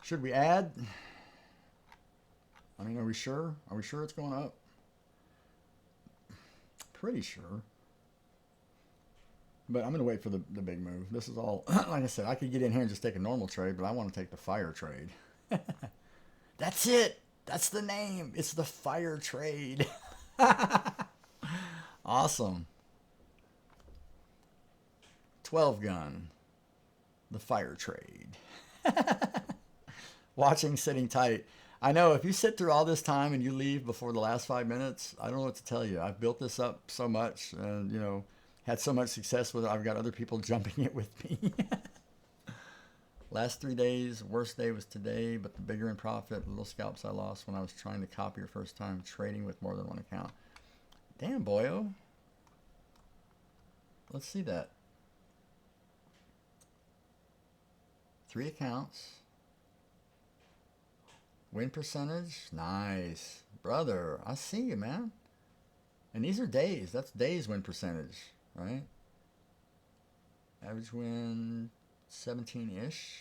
Speaker 1: Should we add? I mean, are we sure? Are we sure it's going up? Pretty sure. But I'm going to wait for the big move. This is all, like I said, I could get in here and just take a normal trade, but I want to take the fire trade. That's it. That's the name. It's the fire trade. Awesome. 12 gun. The fire trade. Watching, sitting tight. I know if you sit through all this time and you leave before the last 5 minutes, I don't know what to tell you. I've built this up so much and, had so much success with it. I've got other people jumping it with me. Last 3 days, worst day was today, but the bigger in profit, little scalps I lost when I was trying to copy your first time trading with more than one account. Damn, boyo. Let's see that. 3 accounts. Win percentage, nice. Brother, I see you, man. And these are days. That's days win percentage, right? Average win 17-ish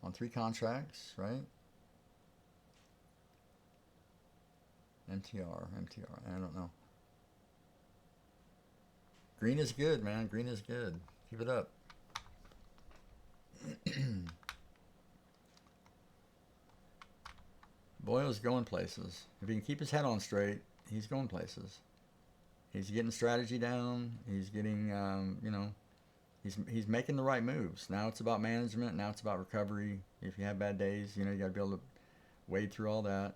Speaker 1: on 3 contracts, right? MTR, I don't know. Green is good, man. Green is good. Keep it up. Boyle's going places. If he can keep his head on straight, he's going places. He's getting strategy down. He's getting, he's making the right moves. Now it's about management. Now it's about recovery. If you have bad days, you got to be able to wade through all that.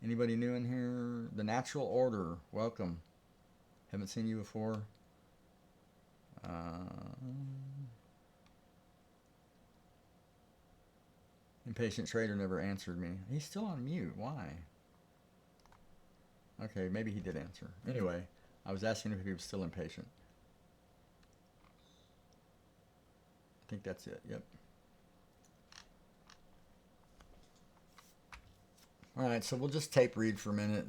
Speaker 1: Anybody new in here? The Natural Order, welcome. Haven't seen you before. Impatient Trader never answered me. He's still on mute. Why? Okay, maybe he did answer. Anyway, I was asking if he was still impatient. I think that's it. Yep. All right, so we'll just tape read for a minute.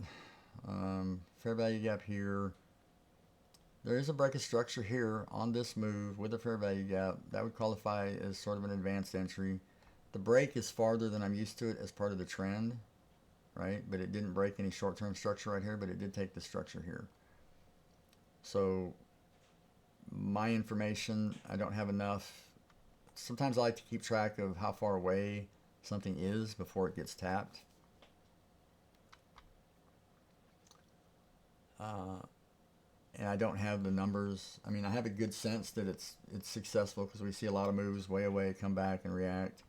Speaker 1: Fair value gap here. There is a break of structure here on this move with a fair value gap. That would qualify as sort of an advanced entry. The break is farther than I'm used to it as part of the trend, right? But it didn't break any short-term structure right here, but it did take the structure here. So my information, I don't have enough. Sometimes I like to keep track of how far away something is before it gets tapped. And I don't have the numbers. I mean, I have a good sense that it's successful because we see a lot of moves way away, come back and react.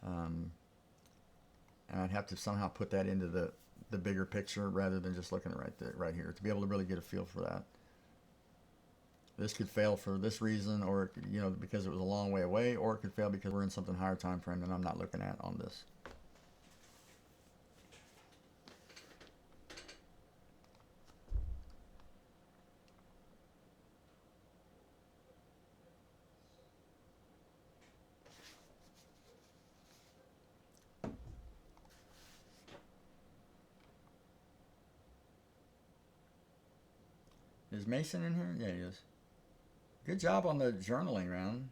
Speaker 1: And I'd have to somehow put that into the bigger picture rather than just looking at right here to be able to really get a feel for that. This could fail for this reason, or it could, because it was a long way away, or it could fail because we're in something higher time frame than I'm not looking at on this. Is Mason in here? Yeah, he is. Good job on the journaling round.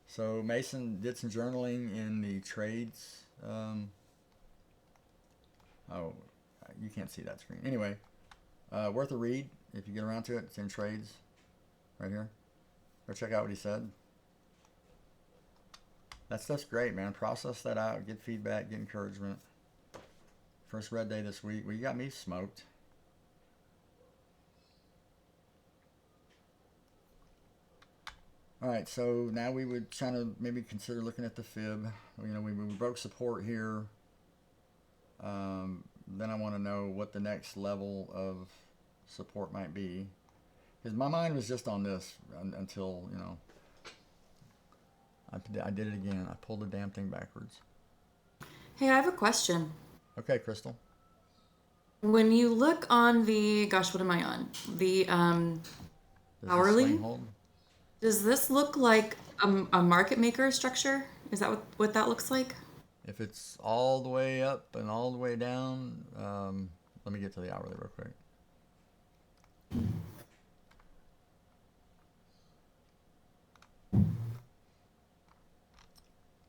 Speaker 1: So Mason did some journaling in the trades. Oh, you can't see that screen. Anyway, worth a read if you get around to it. It's in trades right here. Go check out what he said. That stuff's great, man. Process that out, get feedback, get encouragement. First red day this week. Well, you got me smoked. All right, so now we would try to maybe consider looking at the fib. We broke support here. Then I want to know what the next level of support might be. Because my mind was just on this until, I did it again. I pulled the damn thing backwards.
Speaker 4: Hey, I have a question.
Speaker 1: Okay, Crystal.
Speaker 4: When you look on the, gosh, what am I on? The
Speaker 1: Does this
Speaker 4: hourly,
Speaker 1: swing hold?
Speaker 4: does this look like a market maker structure? Is that what that looks like?
Speaker 1: If it's all the way up and all the way down, let me get to the hourly real quick.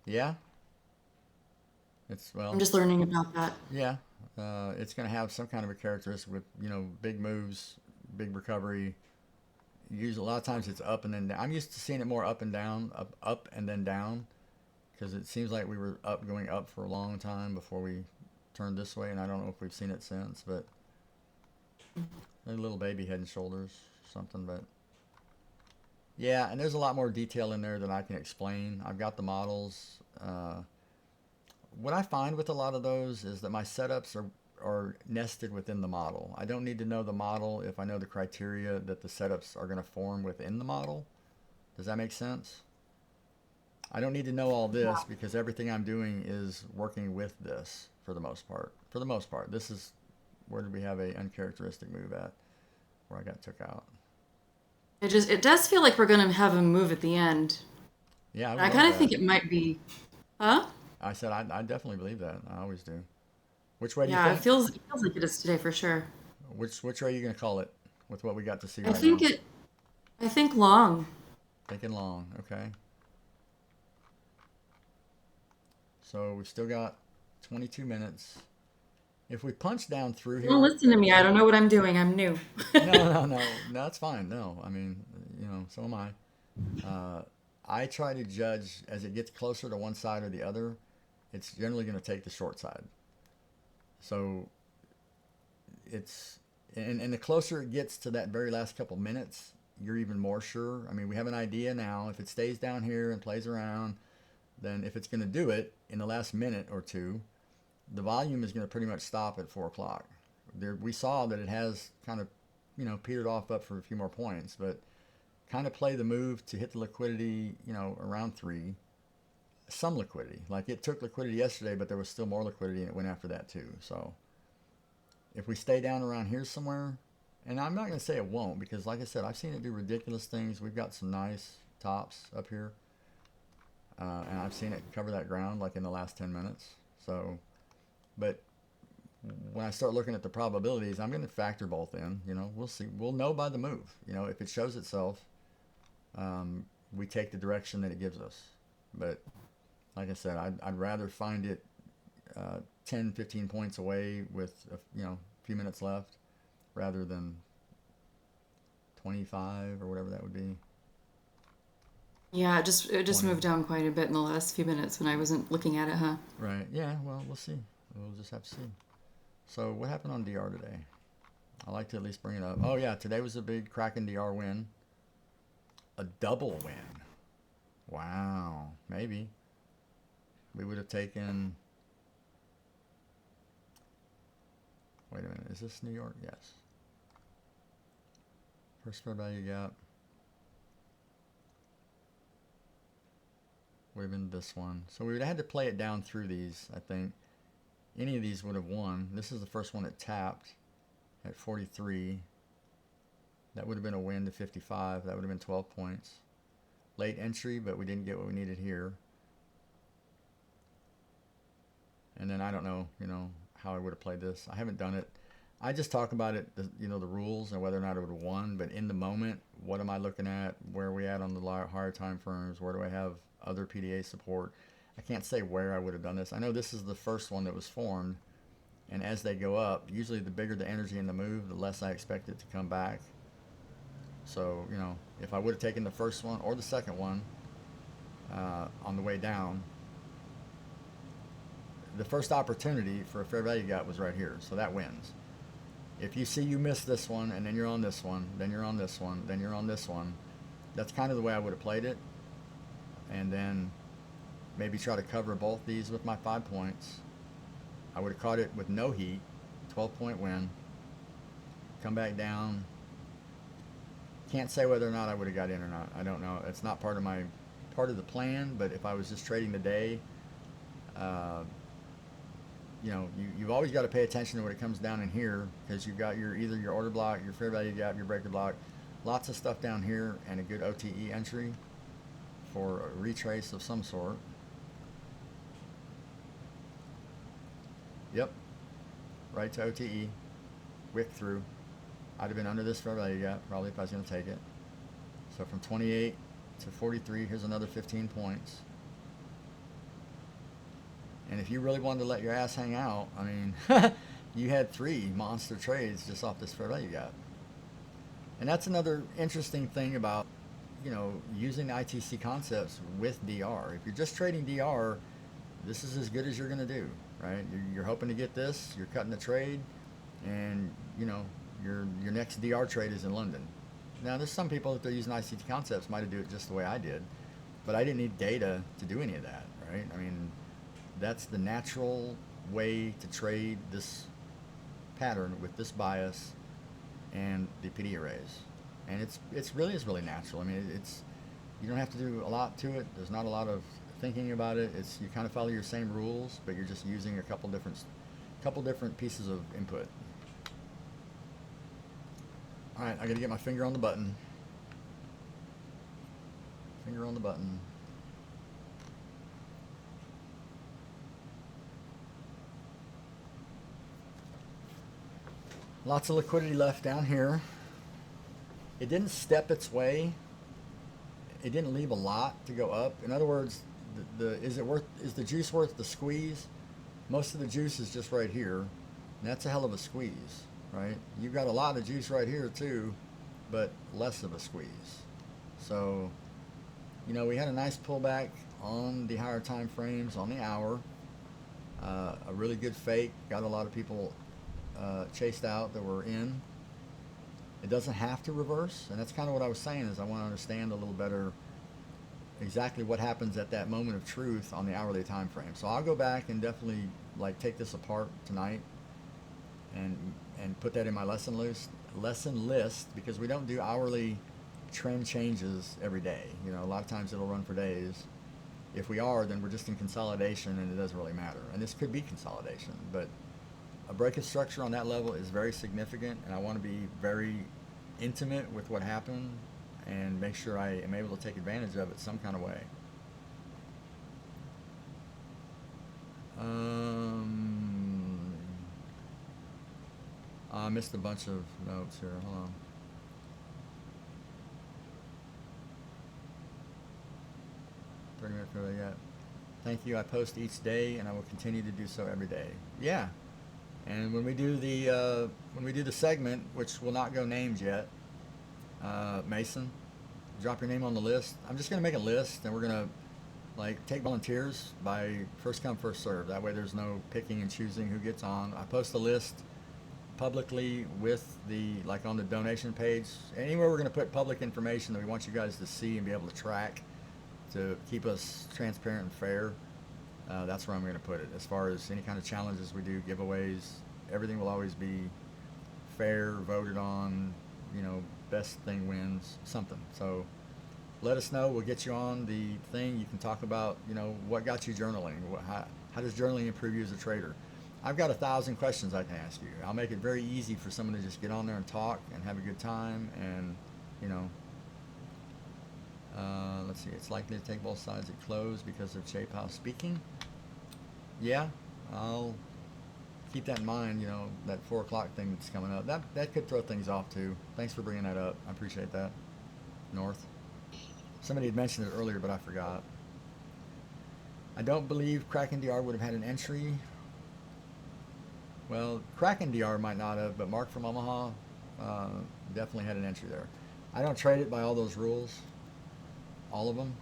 Speaker 1: Yeah.
Speaker 4: I'm just learning about that.
Speaker 1: Yeah. It's going to have some kind of a characteristic with, big moves, big recovery. Usually, a lot of times it's up and then down. I'm used to seeing it more up and down, up and then down, because it seems like we were going up for a long time before we turned this way, and I don't know if we've seen it since, but a little baby head and shoulders, something, but yeah, and there's a lot more detail in there than I can explain. I've got the models. What I find with a lot of those is that my setups are nested within the model. I don't need to know the model if I know the criteria that the setups are going to form within the model. Does that make sense? I don't need to know all this because everything I'm doing is working with this for the most part. For the most part, this is where did we have a uncharacteristic move at where I got took out.
Speaker 4: It does feel like we're gonna have a move at the end.
Speaker 1: Yeah, I would
Speaker 4: I
Speaker 1: love
Speaker 4: kind of
Speaker 1: that.
Speaker 4: think it might be, huh?
Speaker 1: I said I definitely believe that. I always do. Which way do you
Speaker 4: Yeah,
Speaker 1: think?
Speaker 4: it feels like it is today for sure.
Speaker 1: Which way are you going to call it with what we got to see
Speaker 4: I
Speaker 1: right
Speaker 4: think
Speaker 1: now?
Speaker 4: it. I think long.
Speaker 1: Thinking long. Okay. So we've still got 22 minutes. If we punch down through
Speaker 4: Don't
Speaker 1: here,
Speaker 4: listen to me. I don't know what I'm doing. I'm new.
Speaker 1: no, that's fine. No, I mean, so am I. I try to judge as it gets closer to one side or the other. It's generally going to take the short side. So it's and the closer it gets to that very last couple minutes, you're even more sure. I mean, we have an idea now. If it stays down here and plays around, then if it's going to do it in the last minute or two, the volume is going to pretty much stop at 4 o'clock. There, we saw that it has kind of, petered off up for a few more points, but kind of play the move to hit the liquidity, around 3. Some liquidity. Like it took liquidity yesterday, but there was still more liquidity and it went after that too. So if we stay down around here somewhere, and I'm not going to say it won't because, like I said, I've seen it do ridiculous things. We've got some nice tops up here, and I've seen it cover that ground like in the last 10 minutes. So, but when I start looking at the probabilities, I'm going to factor both in. We'll see. We'll know by the move. If it shows itself, we take the direction that it gives us. But like I said, I'd rather find it 10, 15 points away with a few minutes left rather than 25 or whatever that would be.
Speaker 4: Yeah, it just
Speaker 1: 20.
Speaker 4: moved down quite a bit in the last few minutes when I wasn't looking at it, huh?
Speaker 1: Right. Yeah. Well, we'll see. We'll just have to see. So what happened on DR today? I like to at least bring it up. Oh yeah, today was a big Kraken DR win. A double win. Wow. Maybe. We would have taken. Wait a minute. Is this New York? Yes. First fair value gap would have been this one. So we would have had to play it down through these, I think. Any of these would have won. This is the first one that tapped at 43. That would have been a win to 55. That would have been 12 points. Late entry, but we didn't get what we needed here. And then I don't know, how I would have played this. I haven't done it. I just talk about it, the rules and whether or not it would have won. But in the moment, what am I looking at? Where are we at on the higher time frames? Where do I have other PDA support? I can't say where I would have done this. I know this is the first one that was formed. And as they go up, usually the bigger the energy in the move, the less I expect it to come back. So, if I would have taken the first one or the second one on the way down, the first opportunity for a fair value gap was right here. So that wins. If you see you miss this one and then you're on this one, then you're on this one, then you're on this one, that's kind of the way I would have played it. And then maybe try to cover both these with my 5 points. I would have caught it with no heat, 12-point win, come back down. Can't say whether or not I would have got in or not. I don't know. It's not part of the plan, but if I was just trading the day, you've always got to pay attention to what it comes down in here because you've got either your order block, your fair value gap, your breaker block, lots of stuff down here, and a good OTE entry for a retrace of some sort. Yep, right to OTE, wick through. I'd have been under this fair value gap probably if I was going to take it. So from 28 to 43, here's another 15 points. And if you really wanted to let your ass hang out, I mean, you had 3 monster trades just off this fair value gap. And that's another interesting thing about, using the ITC concepts with DR. If you're just trading DR, this is as good as you're going to do, right? You're hoping to get this, you're cutting the trade, and, your next DR trade is in London. Now, there's some people that they're using ICT concepts might do it just the way I did, but I didn't need data to do any of that, right? I mean, that's the natural way to trade this pattern with this bias and the PD arrays, and it's really natural. I mean, it's you don't have to do a lot to it. There's not a lot of thinking about it. It's you kind of follow your same rules, but you're just using a couple different pieces of input. All right, I got to get my finger on the button. Finger on the button. Lots of liquidity left down here. It didn't step its way. It didn't leave a lot to go up. In other words, is the juice worth the squeeze? Most of the juice is just right here, and that's a hell of a squeeze, right? You've got a lot of juice right here too, but less of a squeeze. So, we had a nice pullback on the higher time frames on the hour. A really good fake, got a lot of people chased out that were in. It doesn't have to reverse, and that's kind of what I was saying, is I want to understand a little better exactly what happens at that moment of truth on the hourly time frame. So I'll go back and definitely take this apart tonight and put that in my lesson list, because we don't do hourly trend changes every day. A lot of times it'll run for days. If we are, then we're just in consolidation, and it doesn't really matter. And this could be consolidation, but a breakage structure on that level is very significant, and I want to be very intimate with what happened and make sure I am able to take advantage of it some kind of way. I missed a bunch of notes here. Hold on. Yeah. Thank you. I post each day, and I will continue to do so every day. Yeah. And when we do the segment, which will not go named yet, Mason, drop your name on the list. I'm just going to make a list, and we're going to take volunteers by first come, first serve. That way there's no picking and choosing who gets on. I post a list publicly with on the donation page. Anywhere we're going to put public information that we want you guys to see and be able to track to keep us transparent and fair. That's where I'm going to put it. As far as any kind of challenges we do, giveaways, everything will always be fair, voted on, best thing wins, something. So let us know. We'll get you on the thing. You can talk about, what got you journaling. How does journaling improve you as a trader? I've got 1,000 questions I can ask you. I'll make it very easy for someone to just get on there and talk and have a good time. And, let's see. It's likely to take both sides at close because of Chapao speaking. Yeah, I'll keep that in mind, that 4 o'clock thing that's coming up. That could throw things off too. Thanks for bringing that up. I appreciate that. North. Somebody had mentioned it earlier, but I forgot. I don't believe Kraken DR would have had an entry. Well, Kraken DR might not have, but Mark from Omaha definitely had an entry there. I don't trade it by all those rules, all of them.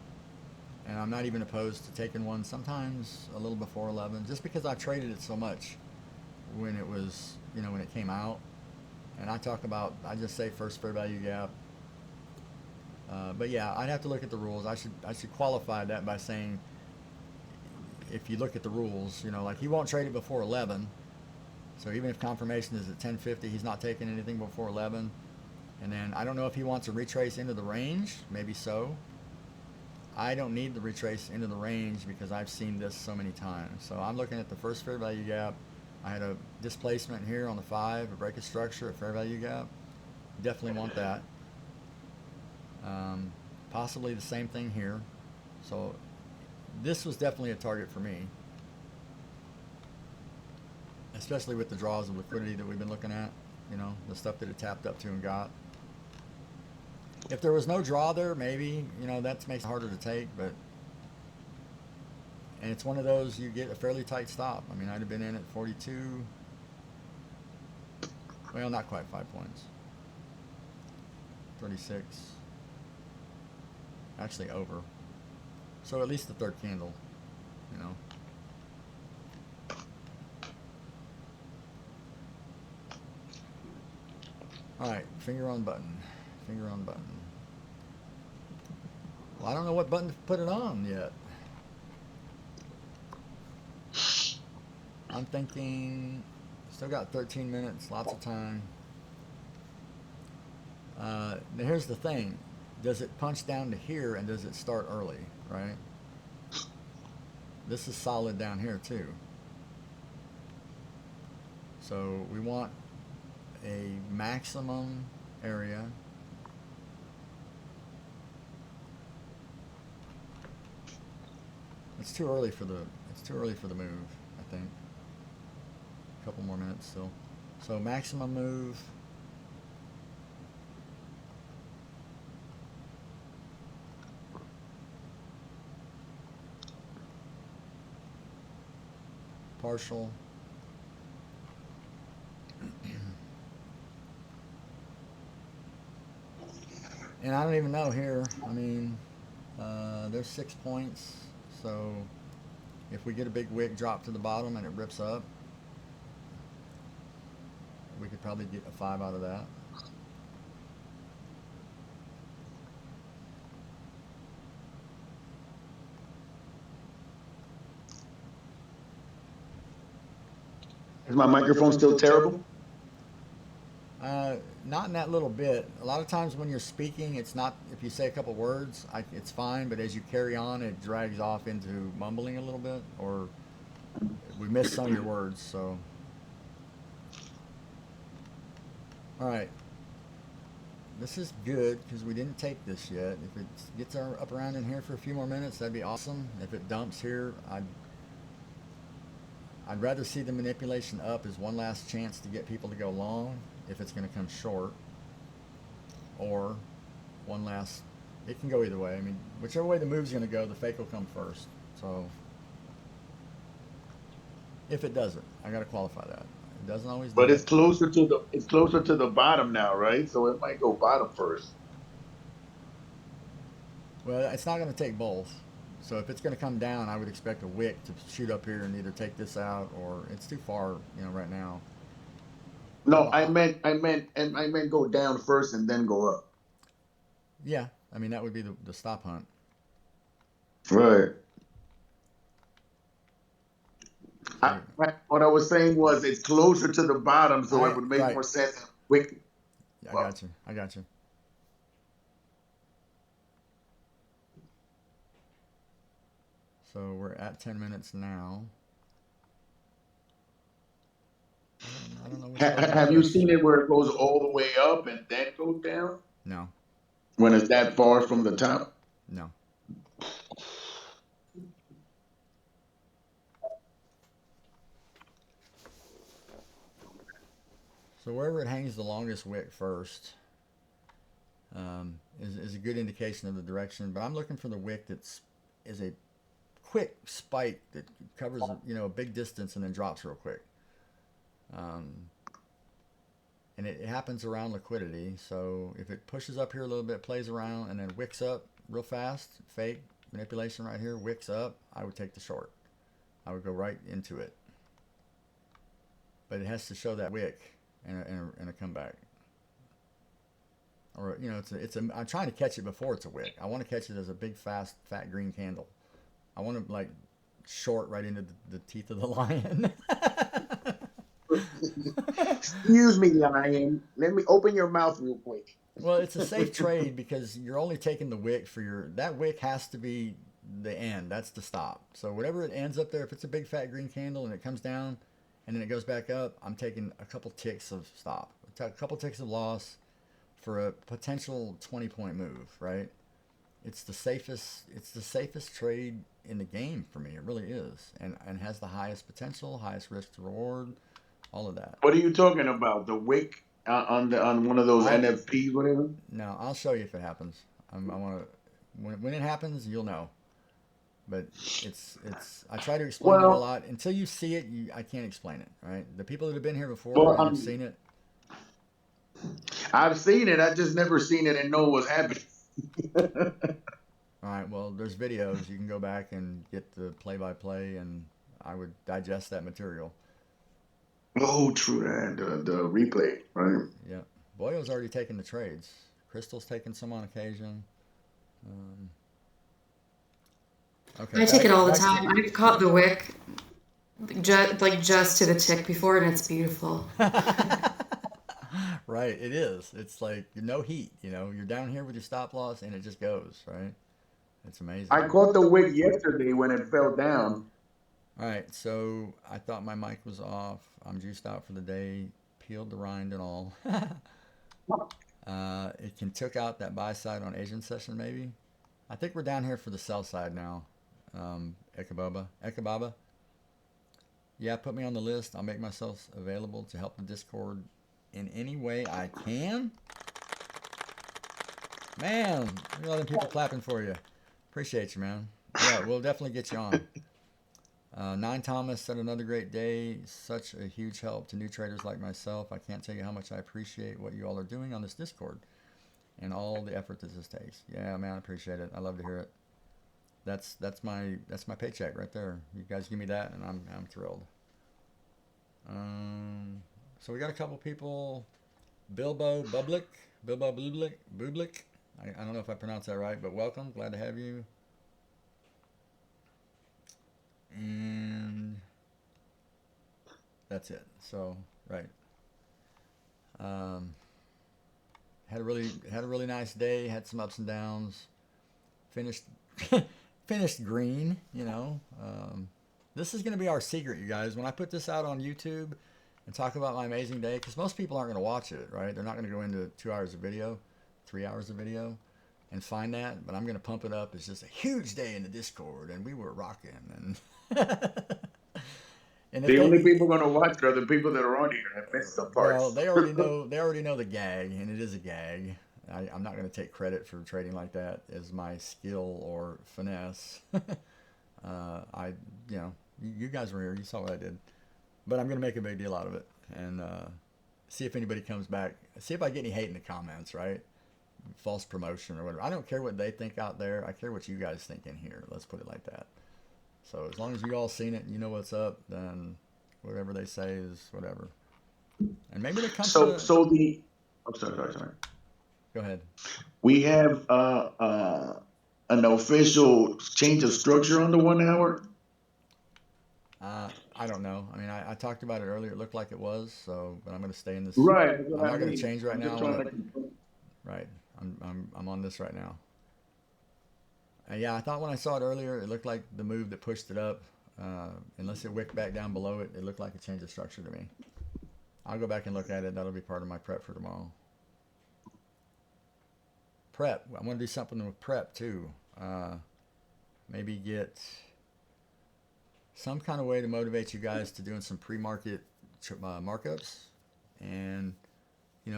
Speaker 1: And I'm not even opposed to taking one sometimes a little before 11, just because I traded it so much when it was, when it came out. And I just say first fair value gap. But yeah, I'd have to look at the rules. I should qualify that by saying, if you look at the rules, he won't trade it before 11. So even if confirmation is at 10:50, he's not taking anything before 11. And then I don't know if he wants to retrace into the range. Maybe so. I don't need to retrace into the range because I've seen this so many times. So I'm looking at the first fair value gap. I had a displacement here on the 5, a breakage structure, a fair value gap. Definitely want that. Possibly the same thing here. So this was definitely a target for me, especially with the draws of liquidity that we've been looking at, the stuff that it tapped up to and got. If there was no draw there, maybe, that makes it harder to take, and it's one of those, you get a fairly tight stop. I mean, I'd have been in at 42. Well, not quite 5 points. 36. Actually over. So at least the third candle, All right, finger on button. Finger on button. Well, I don't know what button to put it on yet. I'm thinking Still got 13 minutes, lots of time. Now here's the thing. Does it punch down to here and does it start early, right? This is solid down here too. So we want a maximum area. It's too early for the move, I think. A couple more minutes still. So maximum move. Partial. And I don't even know here. I mean, there's 6 points. So if we get a big wick drop to the bottom and it rips up, we could probably get a 5 out of that.
Speaker 2: Is my microphone still terrible?
Speaker 1: Not in that little bit. A lot of times when you're speaking, it's not, if you say a couple words, it's fine, but as you carry on, it drags off into mumbling a little bit, or we miss some of your words, so. All right. This is good because we didn't take this yet. If it gets up around in here for a few more minutes, that'd be awesome. If it dumps here, I'd rather see the manipulation up as one last chance to get people to go long if it's going to come short, or one last, it can go either way. I mean, whichever way the move's going to go, the fake will come first. So if it doesn't, I got to qualify that. It doesn't always do
Speaker 2: But
Speaker 1: it.
Speaker 2: it's closer to the bottom now, right? So it might go bottom first.
Speaker 1: Well, it's not going to take both. So if it's going to come down, I would expect a wick to shoot up here and either take this out, or it's too far, right now.
Speaker 2: No, I meant go down first and then go up.
Speaker 1: Yeah, I mean that would be the stop hunt.
Speaker 2: Right.
Speaker 1: So,
Speaker 2: What I was saying was it's closer to the bottom, so it would make
Speaker 1: right.
Speaker 2: more sense. Wick.
Speaker 1: I got you. I got you. So we're at 10 minutes now. I don't know which way
Speaker 2: Have you seen it where it goes all the way up and then goes down?
Speaker 1: No,
Speaker 2: When it's that far from the top?
Speaker 1: no. So wherever it hangs the longest wick first is a good indication of the direction. But I'm looking for the wick is a quick spike that covers a big distance and then drops real quick. And it happens around liquidity. So if it pushes up here a little bit, plays around, and then wicks up real fast, fake manipulation right here, wicks up, I would take the short. I would go right into it. But it has to show that wick and a comeback. Or I'm trying to catch it before it's a wick. I want to catch it as a big, fast, fat green candle. I want to short right into the teeth of the lion.
Speaker 2: Excuse me, lion. Let me open your mouth real quick.
Speaker 1: Well, it's a safe trade because you're only taking the wick that wick has to be the end. That's the stop. So whatever it ends up there, if it's a big fat green candle and it comes down and then it goes back up, I'm taking a couple ticks of stop, a couple ticks of loss for a potential 20-point move, right? It's the safest trade in the game for me. It really is. And has the highest potential, highest risk to reward, all of that.
Speaker 2: What are you talking about? The wick on one of those NFPs, whatever?
Speaker 1: No, I'll show you if it happens. I want to when it happens, you'll know. But I try to explain it a lot. Until you see it, I can't explain it, right? The people that have been here before have seen it.
Speaker 2: I've seen it. I just never seen it and know what's happening.
Speaker 1: All right. Well, there's videos. You can go back and get the play-by-play, and I would digest that material.
Speaker 2: Oh, true that. The replay, right?
Speaker 1: Yeah. Boyo's already taken the trades. Crystal's taken some on occasion. Okay.
Speaker 4: I take it all the time. I've caught the wick just to the tick before, and it's beautiful.
Speaker 1: Right, it is. It's like no heat, You're down here with your stop loss and it just goes, right? It's amazing.
Speaker 2: I caught the wick yesterday when it fell down.
Speaker 1: All right, so I thought my mic was off. I'm juiced out for the day, peeled the rind and all. It can took out that buy side on Asian session maybe. I think we're down here for the sell side now. Ekababa. Ekababa. Yeah, put me on the list. I'll make myself available to help the Discord in any way I can. Man, look at all them people clapping for you. Appreciate you, man. Yeah, we'll definitely get you on. Nine Thomas said another great day. Such a huge help to new traders like myself. I can't tell you how much I appreciate what you all are doing on this Discord and all the effort that this takes. Yeah, man, I appreciate it. I love to hear it. That's my paycheck right there. You guys give me that, and I'm thrilled. So we got a couple people. Bilbo Bublik. I don't know if I pronounced that right, but welcome. Glad to have you. And that's it. So right. Had a really nice day. Had some ups and downs. Finished finished green. This is going to be our secret, you guys. When I put this out on YouTube and talk about my amazing day, because most people aren't going to watch it, right? They're not going to go into 2 hours of video, 3 hours of video, and find that. But I'm going to pump it up. It's just a huge day in the Discord, and we were rocking. And and if
Speaker 2: The only
Speaker 1: they,
Speaker 2: people gonna watch are the people that are on here and miss some
Speaker 1: well,
Speaker 2: parts.
Speaker 1: they already know. They already know the gag, and it is a gag. I'm not going to take credit for trading like that as my skill or finesse. I, you guys were here. You saw what I did. But I'm going to make a big deal out of it and see if anybody comes back. See if I get any hate in the comments, right? False promotion or whatever. I don't care what they think out there. I care what you guys think in here. Let's put it like that. So as long as you all seen it and you know what's up, then whatever they say is whatever. And maybe they come
Speaker 2: So
Speaker 1: to...
Speaker 2: so the I'm sorry.
Speaker 1: Go ahead.
Speaker 2: We have an official change of structure on the 1 hour.
Speaker 1: I don't know. I mean, I talked about it earlier. It looked like it was, so, but I'm going to stay in this.
Speaker 2: Right. That's
Speaker 1: I'm
Speaker 2: what I
Speaker 1: not going to
Speaker 2: mean.
Speaker 1: change right
Speaker 2: I'm
Speaker 1: now.
Speaker 2: just
Speaker 1: I
Speaker 2: trying
Speaker 1: want
Speaker 2: to
Speaker 1: to...
Speaker 2: confirm.
Speaker 1: Right. I'm on this right now. Yeah, I thought when I saw it earlier, it looked like the move that pushed it up. Unless it wicked back down below it, it looked like a change of structure to me. I'll go back and look at it. That'll be part of my prep for tomorrow. Prep. I'm going to do something with prep too. Maybe get some kind of way to motivate you guys to doing some pre-market markups and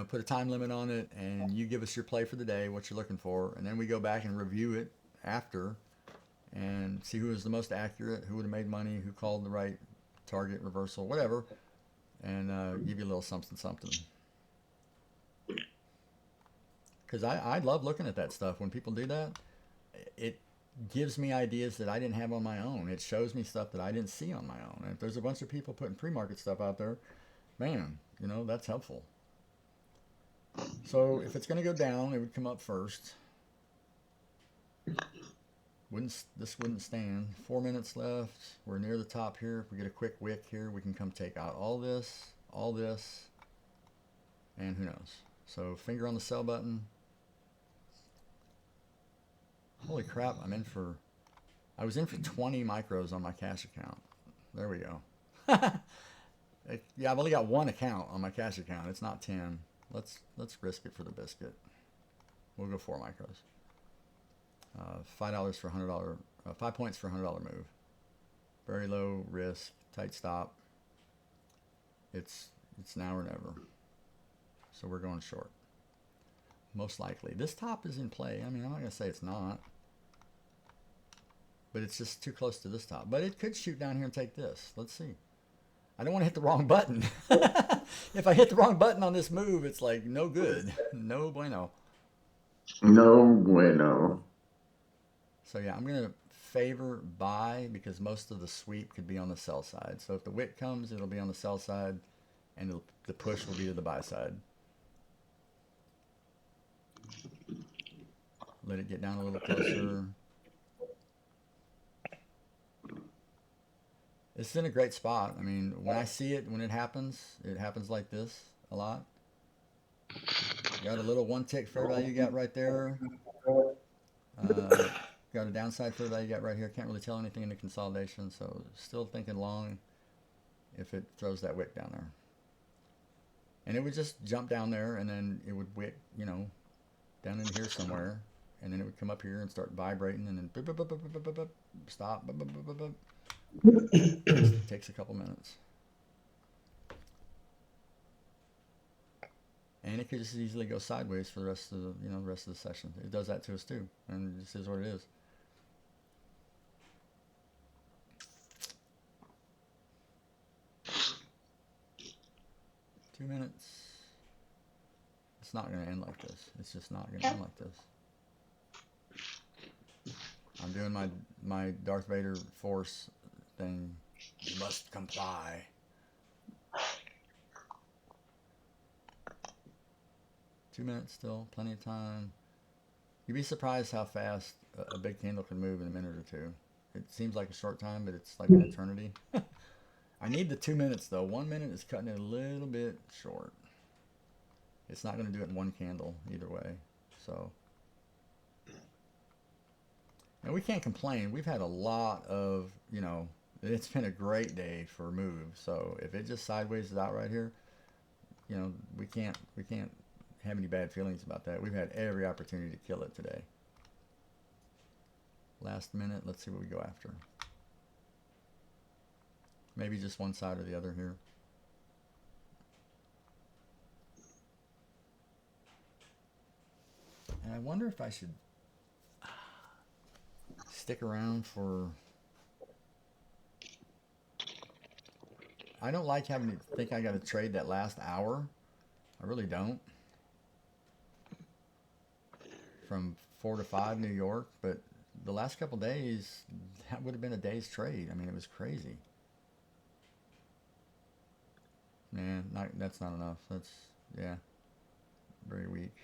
Speaker 1: put a time limit on it, and you give us your play for the day, what you're looking for, and then we go back and review it after and see who was the most accurate, who would have made money, who called the right target, reversal, whatever, and give you a little something. Because I love looking at that stuff. When people do that, it gives me ideas that I didn't have on my own. It shows me stuff that I didn't see on my own. And if there's a bunch of people putting pre-market stuff out there, man, that's helpful. So if it's going to go down, it would come up first. This wouldn't stand. 4 minutes left. We're near the top here. If we get a quick wick here, we can come take out all this, and who knows. So finger on the sell button. Holy crap, I was in for 20 micros on my cash account. There we go. Yeah, I've only got one account on my cash account. It's not 10. Let's risk it for the biscuit. We'll go 4 micros. $5 for $100. 5 points for $100 move. Very low risk, tight stop. It's now or never. So we're going short. Most likely. This top is in play. I mean, I'm not going to say it's not. But it's just too close to this top. But it could shoot down here and take this. Let's see. I don't want to hit the wrong button. If I hit the wrong button on this move, it's like no good. No bueno.
Speaker 2: No bueno.
Speaker 1: So yeah, I'm going to favor buy because most of the sweep could be on the sell side. So if the wick comes, it'll be on the sell side, and the push will be to the buy side. Let it get down a little closer. It's in a great spot. I mean, when I see it, when it happens like this a lot. Got a little one tick fair value gap right there. Uh, got a downside fair value gap right here. Can't really tell anything in the consolidation, so still thinking long if it throws that wick down there. And it would just jump down there, and then it would wick, down in here somewhere, and then it would come up here and start vibrating, and then stop. Takes a couple minutes. And it could just easily go sideways for the rest of the session. It does that to us too, and it just is what it is. Two minutes. It's not going to end like this. It's just not going to end like this. I'm doing my Darth Vader force thing. You must comply. Two minutes still, plenty of time. You'd be surprised how fast a big candle can move in a minute or two. It seems like a short time, but it's like an eternity. I need the 2 minutes though. 1 minute is cutting it a little bit short. It's not going to do it in one candle either way. So, and we can't complain. We've had a lot of, it's been a great day for moves. So if it just sideways out right here, we can't have any bad feelings about that. We've had every opportunity to kill it today. Last minute, let's see what we go after. Maybe just one side or the other here. And I wonder if I should stick around for... I don't like having to think I got to trade that last hour. I really don't. From 4 to 5 New York, but the last couple days, that would have been a day's trade. I mean, it was crazy. Man, that's not enough. That's, yeah, very weak.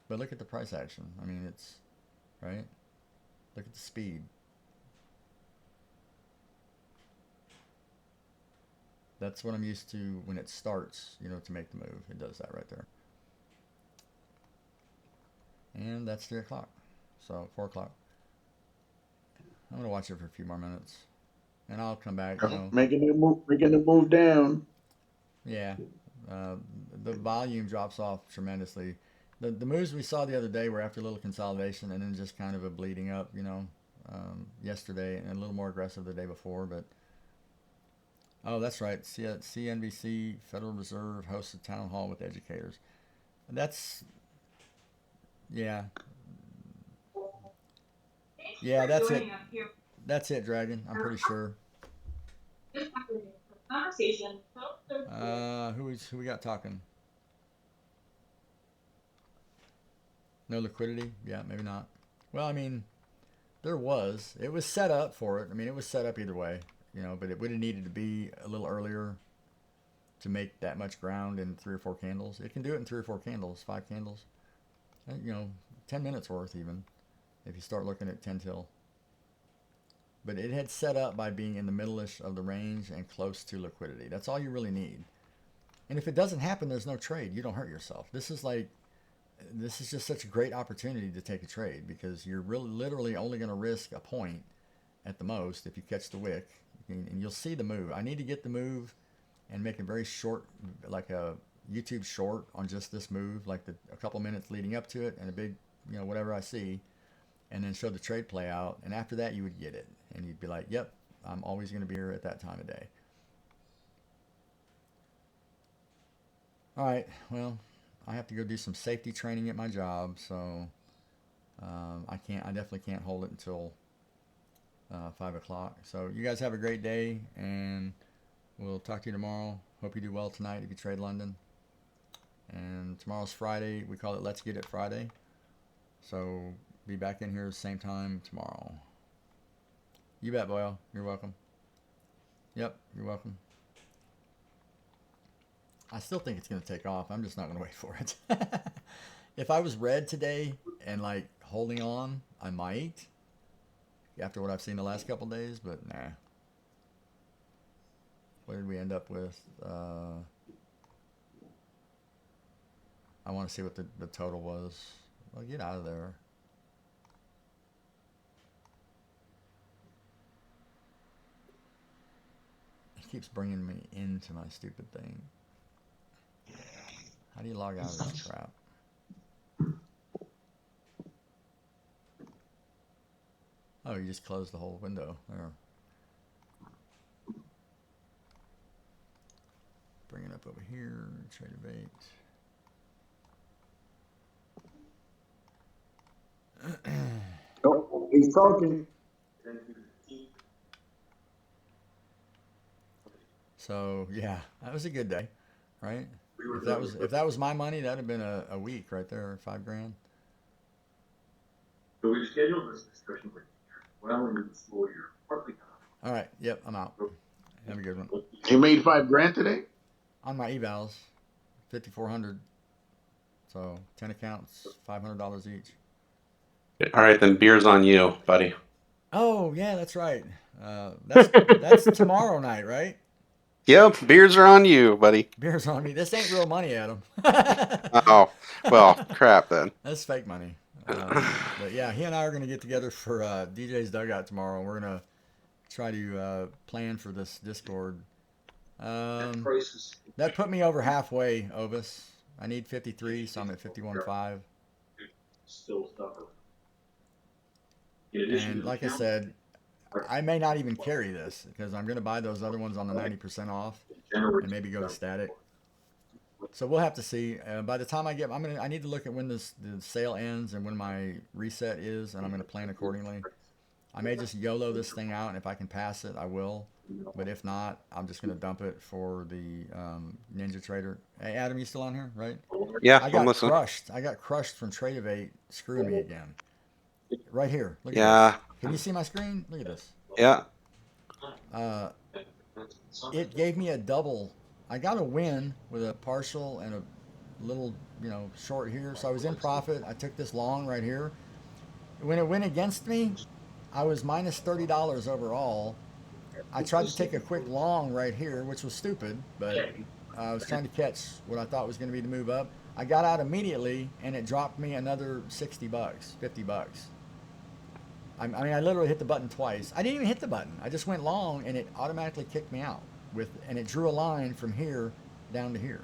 Speaker 1: But look at the price action. I mean, it's, right? Look at the speed. That's what I'm used to when it starts, to make the move. It does that right there. And that's 3 o'clock. So 4 o'clock. I'm going to watch it for a few more minutes. And I'll come back,
Speaker 2: Making the move down.
Speaker 1: Yeah. The volume drops off tremendously. The moves we saw the other day were after a little consolidation and then just kind of a bleeding up, yesterday, and a little more aggressive the day before. But oh, that's right. CNBC, Federal Reserve hosted town hall with educators. That's, yeah. Yeah, that's it. That's it, Dragon. I'm pretty sure.
Speaker 5: Conversation.
Speaker 1: Who we got talking? No liquidity? Yeah, maybe not. Well, I mean, it was set up for it. I mean, it was set up either way, but it would have needed to be a little earlier to make that much ground in 3 or 4 candles. It can do it in 3 or 4 candles, 5 candles. 10 minutes worth even, if you start looking at 10 till. But it had set up by being in the middle-ish of the range and close to liquidity. That's all you really need. And if it doesn't happen, there's no trade. You don't hurt yourself. This is just such a great opportunity to take a trade because you're really literally only going to risk a point at the most if you catch the wick. And you'll see the move. I need to get the move and make a very short, like a YouTube short on just this move, like a couple minutes leading up to it and a big, whatever I see, and then show the trade play out. And after that, you would get it. And you'd be like, yep, I'm always going to be here at that time of day. All right, well, I have to go do some safety training at my job, so I definitely can't hold it until 5 o'clock. So you guys have a great day, and we'll talk to you tomorrow. Hope you do well tonight if you trade London. And tomorrow's Friday. We call it Let's Get It Friday. So be back in here same time tomorrow. You bet, Boyle. You're welcome. Yep, you're welcome. I still think it's going to take off. I'm just not going to wait for it. If I was red today and like holding on, I might. after what I've seen the last couple days, but nah. What did we end up with? I want to see what the total was. Well, get out of there. It keeps bringing me into my stupid thing. How do you log out of this crap? Oh, you just closed the whole window. There. Bring it up over here. TradoVate.
Speaker 2: Oh, he's talking.
Speaker 1: So yeah, that was a good day, right? If that was my money, that'd have been a week right there, $5 grand.
Speaker 5: So we scheduled this discussion with well into the school year, partly.
Speaker 1: All right, yep, I'm out. Have a good one.
Speaker 2: You made $5 grand today?
Speaker 1: On my evals, 5,400. So 10 accounts, $500 each.
Speaker 3: All right, then beer's on you, buddy.
Speaker 1: Oh yeah, that's right. That's tomorrow night, right?
Speaker 3: Yep, beers are on you, buddy.
Speaker 1: Beer's on me. This ain't real money, Adam.
Speaker 3: Oh, well, crap then.
Speaker 1: That's fake money. But yeah, he and I are going to get together for DJ's Dugout tomorrow. We're going to try to plan for this Discord. That put me over halfway, Ovis. I need 53, so I'm at 51.5.
Speaker 5: Still stubborn.
Speaker 1: And like I said, I may not even carry this because I'm going to buy those other ones on the 90% off and maybe go to static. So we'll have to see. By the time I get, I need to look at when the sale ends and when my reset is, and I'm going to plan accordingly. I may just YOLO this thing out, and if I can pass it, I will. But if not, I'm just going to dump it for the Ninja Trader. Hey, Adam, you still on here, right?
Speaker 3: Yeah,
Speaker 1: I
Speaker 3: I'm
Speaker 1: got
Speaker 3: listening.
Speaker 1: crushed. I got crushed from TradoVate screwing me again. Right here. Look at
Speaker 3: Yeah.
Speaker 1: this. Can you see my screen? Look at this.
Speaker 3: Yeah.
Speaker 1: It gave me a double. I got a win with a partial and a little, short here. So I was in profit. I took this long right here. When it went against me, I was minus $30 overall. I tried to take a quick long right here, which was stupid, but I was trying to catch what I thought was going to be the move up. I got out immediately, and it dropped me another $60, $50. I mean, I literally hit the button twice. I didn't even hit the button. I just went long, and it automatically kicked me out and it drew a line from here down to here.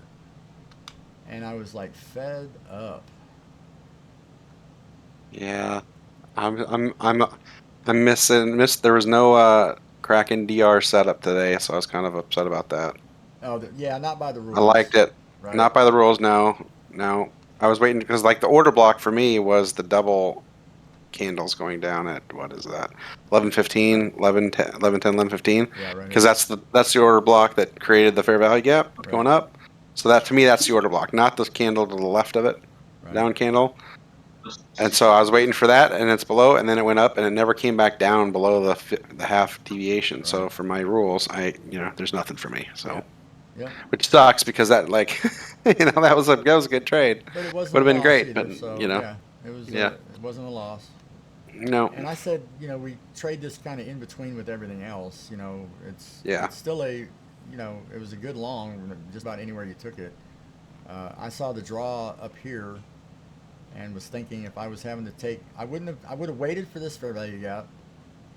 Speaker 1: And I was like fed up.
Speaker 3: Yeah. I'm missing. There was no Kraken DR setup today, so I was kind of upset about that.
Speaker 1: Oh, yeah, not by the rules.
Speaker 3: I liked it.
Speaker 1: Right?
Speaker 3: Not by the rules, no. I was waiting because like the order block for me was the double candles going down at what is that? 11:15, 11:10, 11:10, 11:15.
Speaker 1: Yeah, right.
Speaker 3: Because that's the order block that created the fair value gap going up. So that to me that's the order block, not the candle to the left of it, down candle. And so I was waiting for that, and it's below, and then it went up, and it never came back down below the half deviation. Right. So for my rules, there's nothing for me. So,
Speaker 1: yeah.
Speaker 3: Which sucks because that that was a good trade.
Speaker 1: But it wasn't
Speaker 3: would have been great,
Speaker 1: either,
Speaker 3: but
Speaker 1: so, it was.
Speaker 3: Yeah.
Speaker 1: It wasn't a loss.
Speaker 3: No.
Speaker 1: And I said, we trade this kind of in between with everything else. It's still it was a good long, just about anywhere you took it. I saw the draw up here. And was thinking if I was having to take, I would have waited for this fair value gap,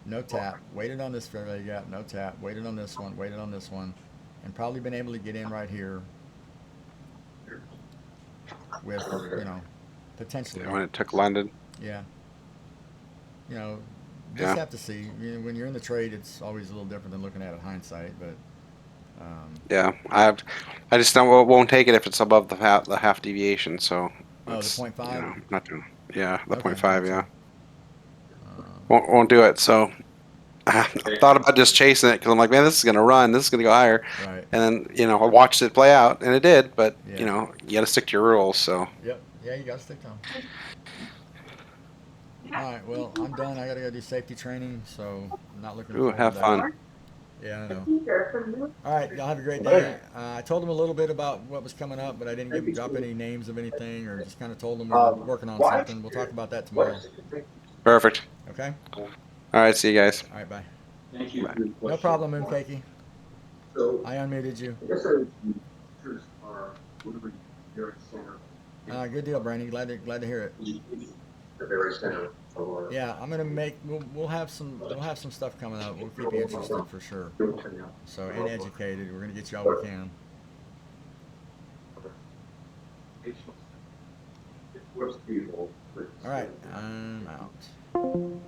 Speaker 1: no tap, waited on this fair value gap, no tap, waited on this one, and probably been able to get in right here with, potentially.
Speaker 3: When it took London.
Speaker 1: Yeah. Just have to see. When you're in the trade, it's always a little different than looking at it hindsight, but.
Speaker 3: Yeah, I just won't take it if it's above the half deviation, so.
Speaker 1: Oh, the 0.5?
Speaker 3: Not doing. Yeah, the 0.5. Yeah.
Speaker 1: Gotcha.
Speaker 3: Won't do it. So I thought about just chasing it because I'm like, man, this is gonna run. This is gonna go higher.
Speaker 1: Right.
Speaker 3: And then I watched it play out, and it did. But
Speaker 1: Yeah.
Speaker 3: you got to stick to your rules. So.
Speaker 1: Yep. Yeah, you got to stick to them. All right. Well, I'm done. I got to go do safety training, so I'm not looking.
Speaker 3: Ooh, have fun.
Speaker 1: Yeah, I know. All right, y'all have a great day. I told them a little bit about what was coming up, but I didn't drop any names of anything, or just kind of told them we're working on something. We'll talk about that tomorrow.
Speaker 3: Perfect.
Speaker 1: Okay?
Speaker 3: All right, see you guys.
Speaker 1: All right, bye.
Speaker 5: Thank you.
Speaker 3: Bye.
Speaker 5: for your
Speaker 1: No
Speaker 5: question.
Speaker 1: problem, Moonfakey.
Speaker 5: So,
Speaker 1: I unmuted you.
Speaker 5: I guess our features are literally very center.
Speaker 1: Good deal, Brandy. Glad to hear it.
Speaker 5: The very center of our.
Speaker 1: Yeah, I'm gonna make. We'll have some stuff coming up. We'll keep you interested for sure. So and educated. We're gonna get you all we can.
Speaker 5: It forced people.
Speaker 1: All right, I'm out.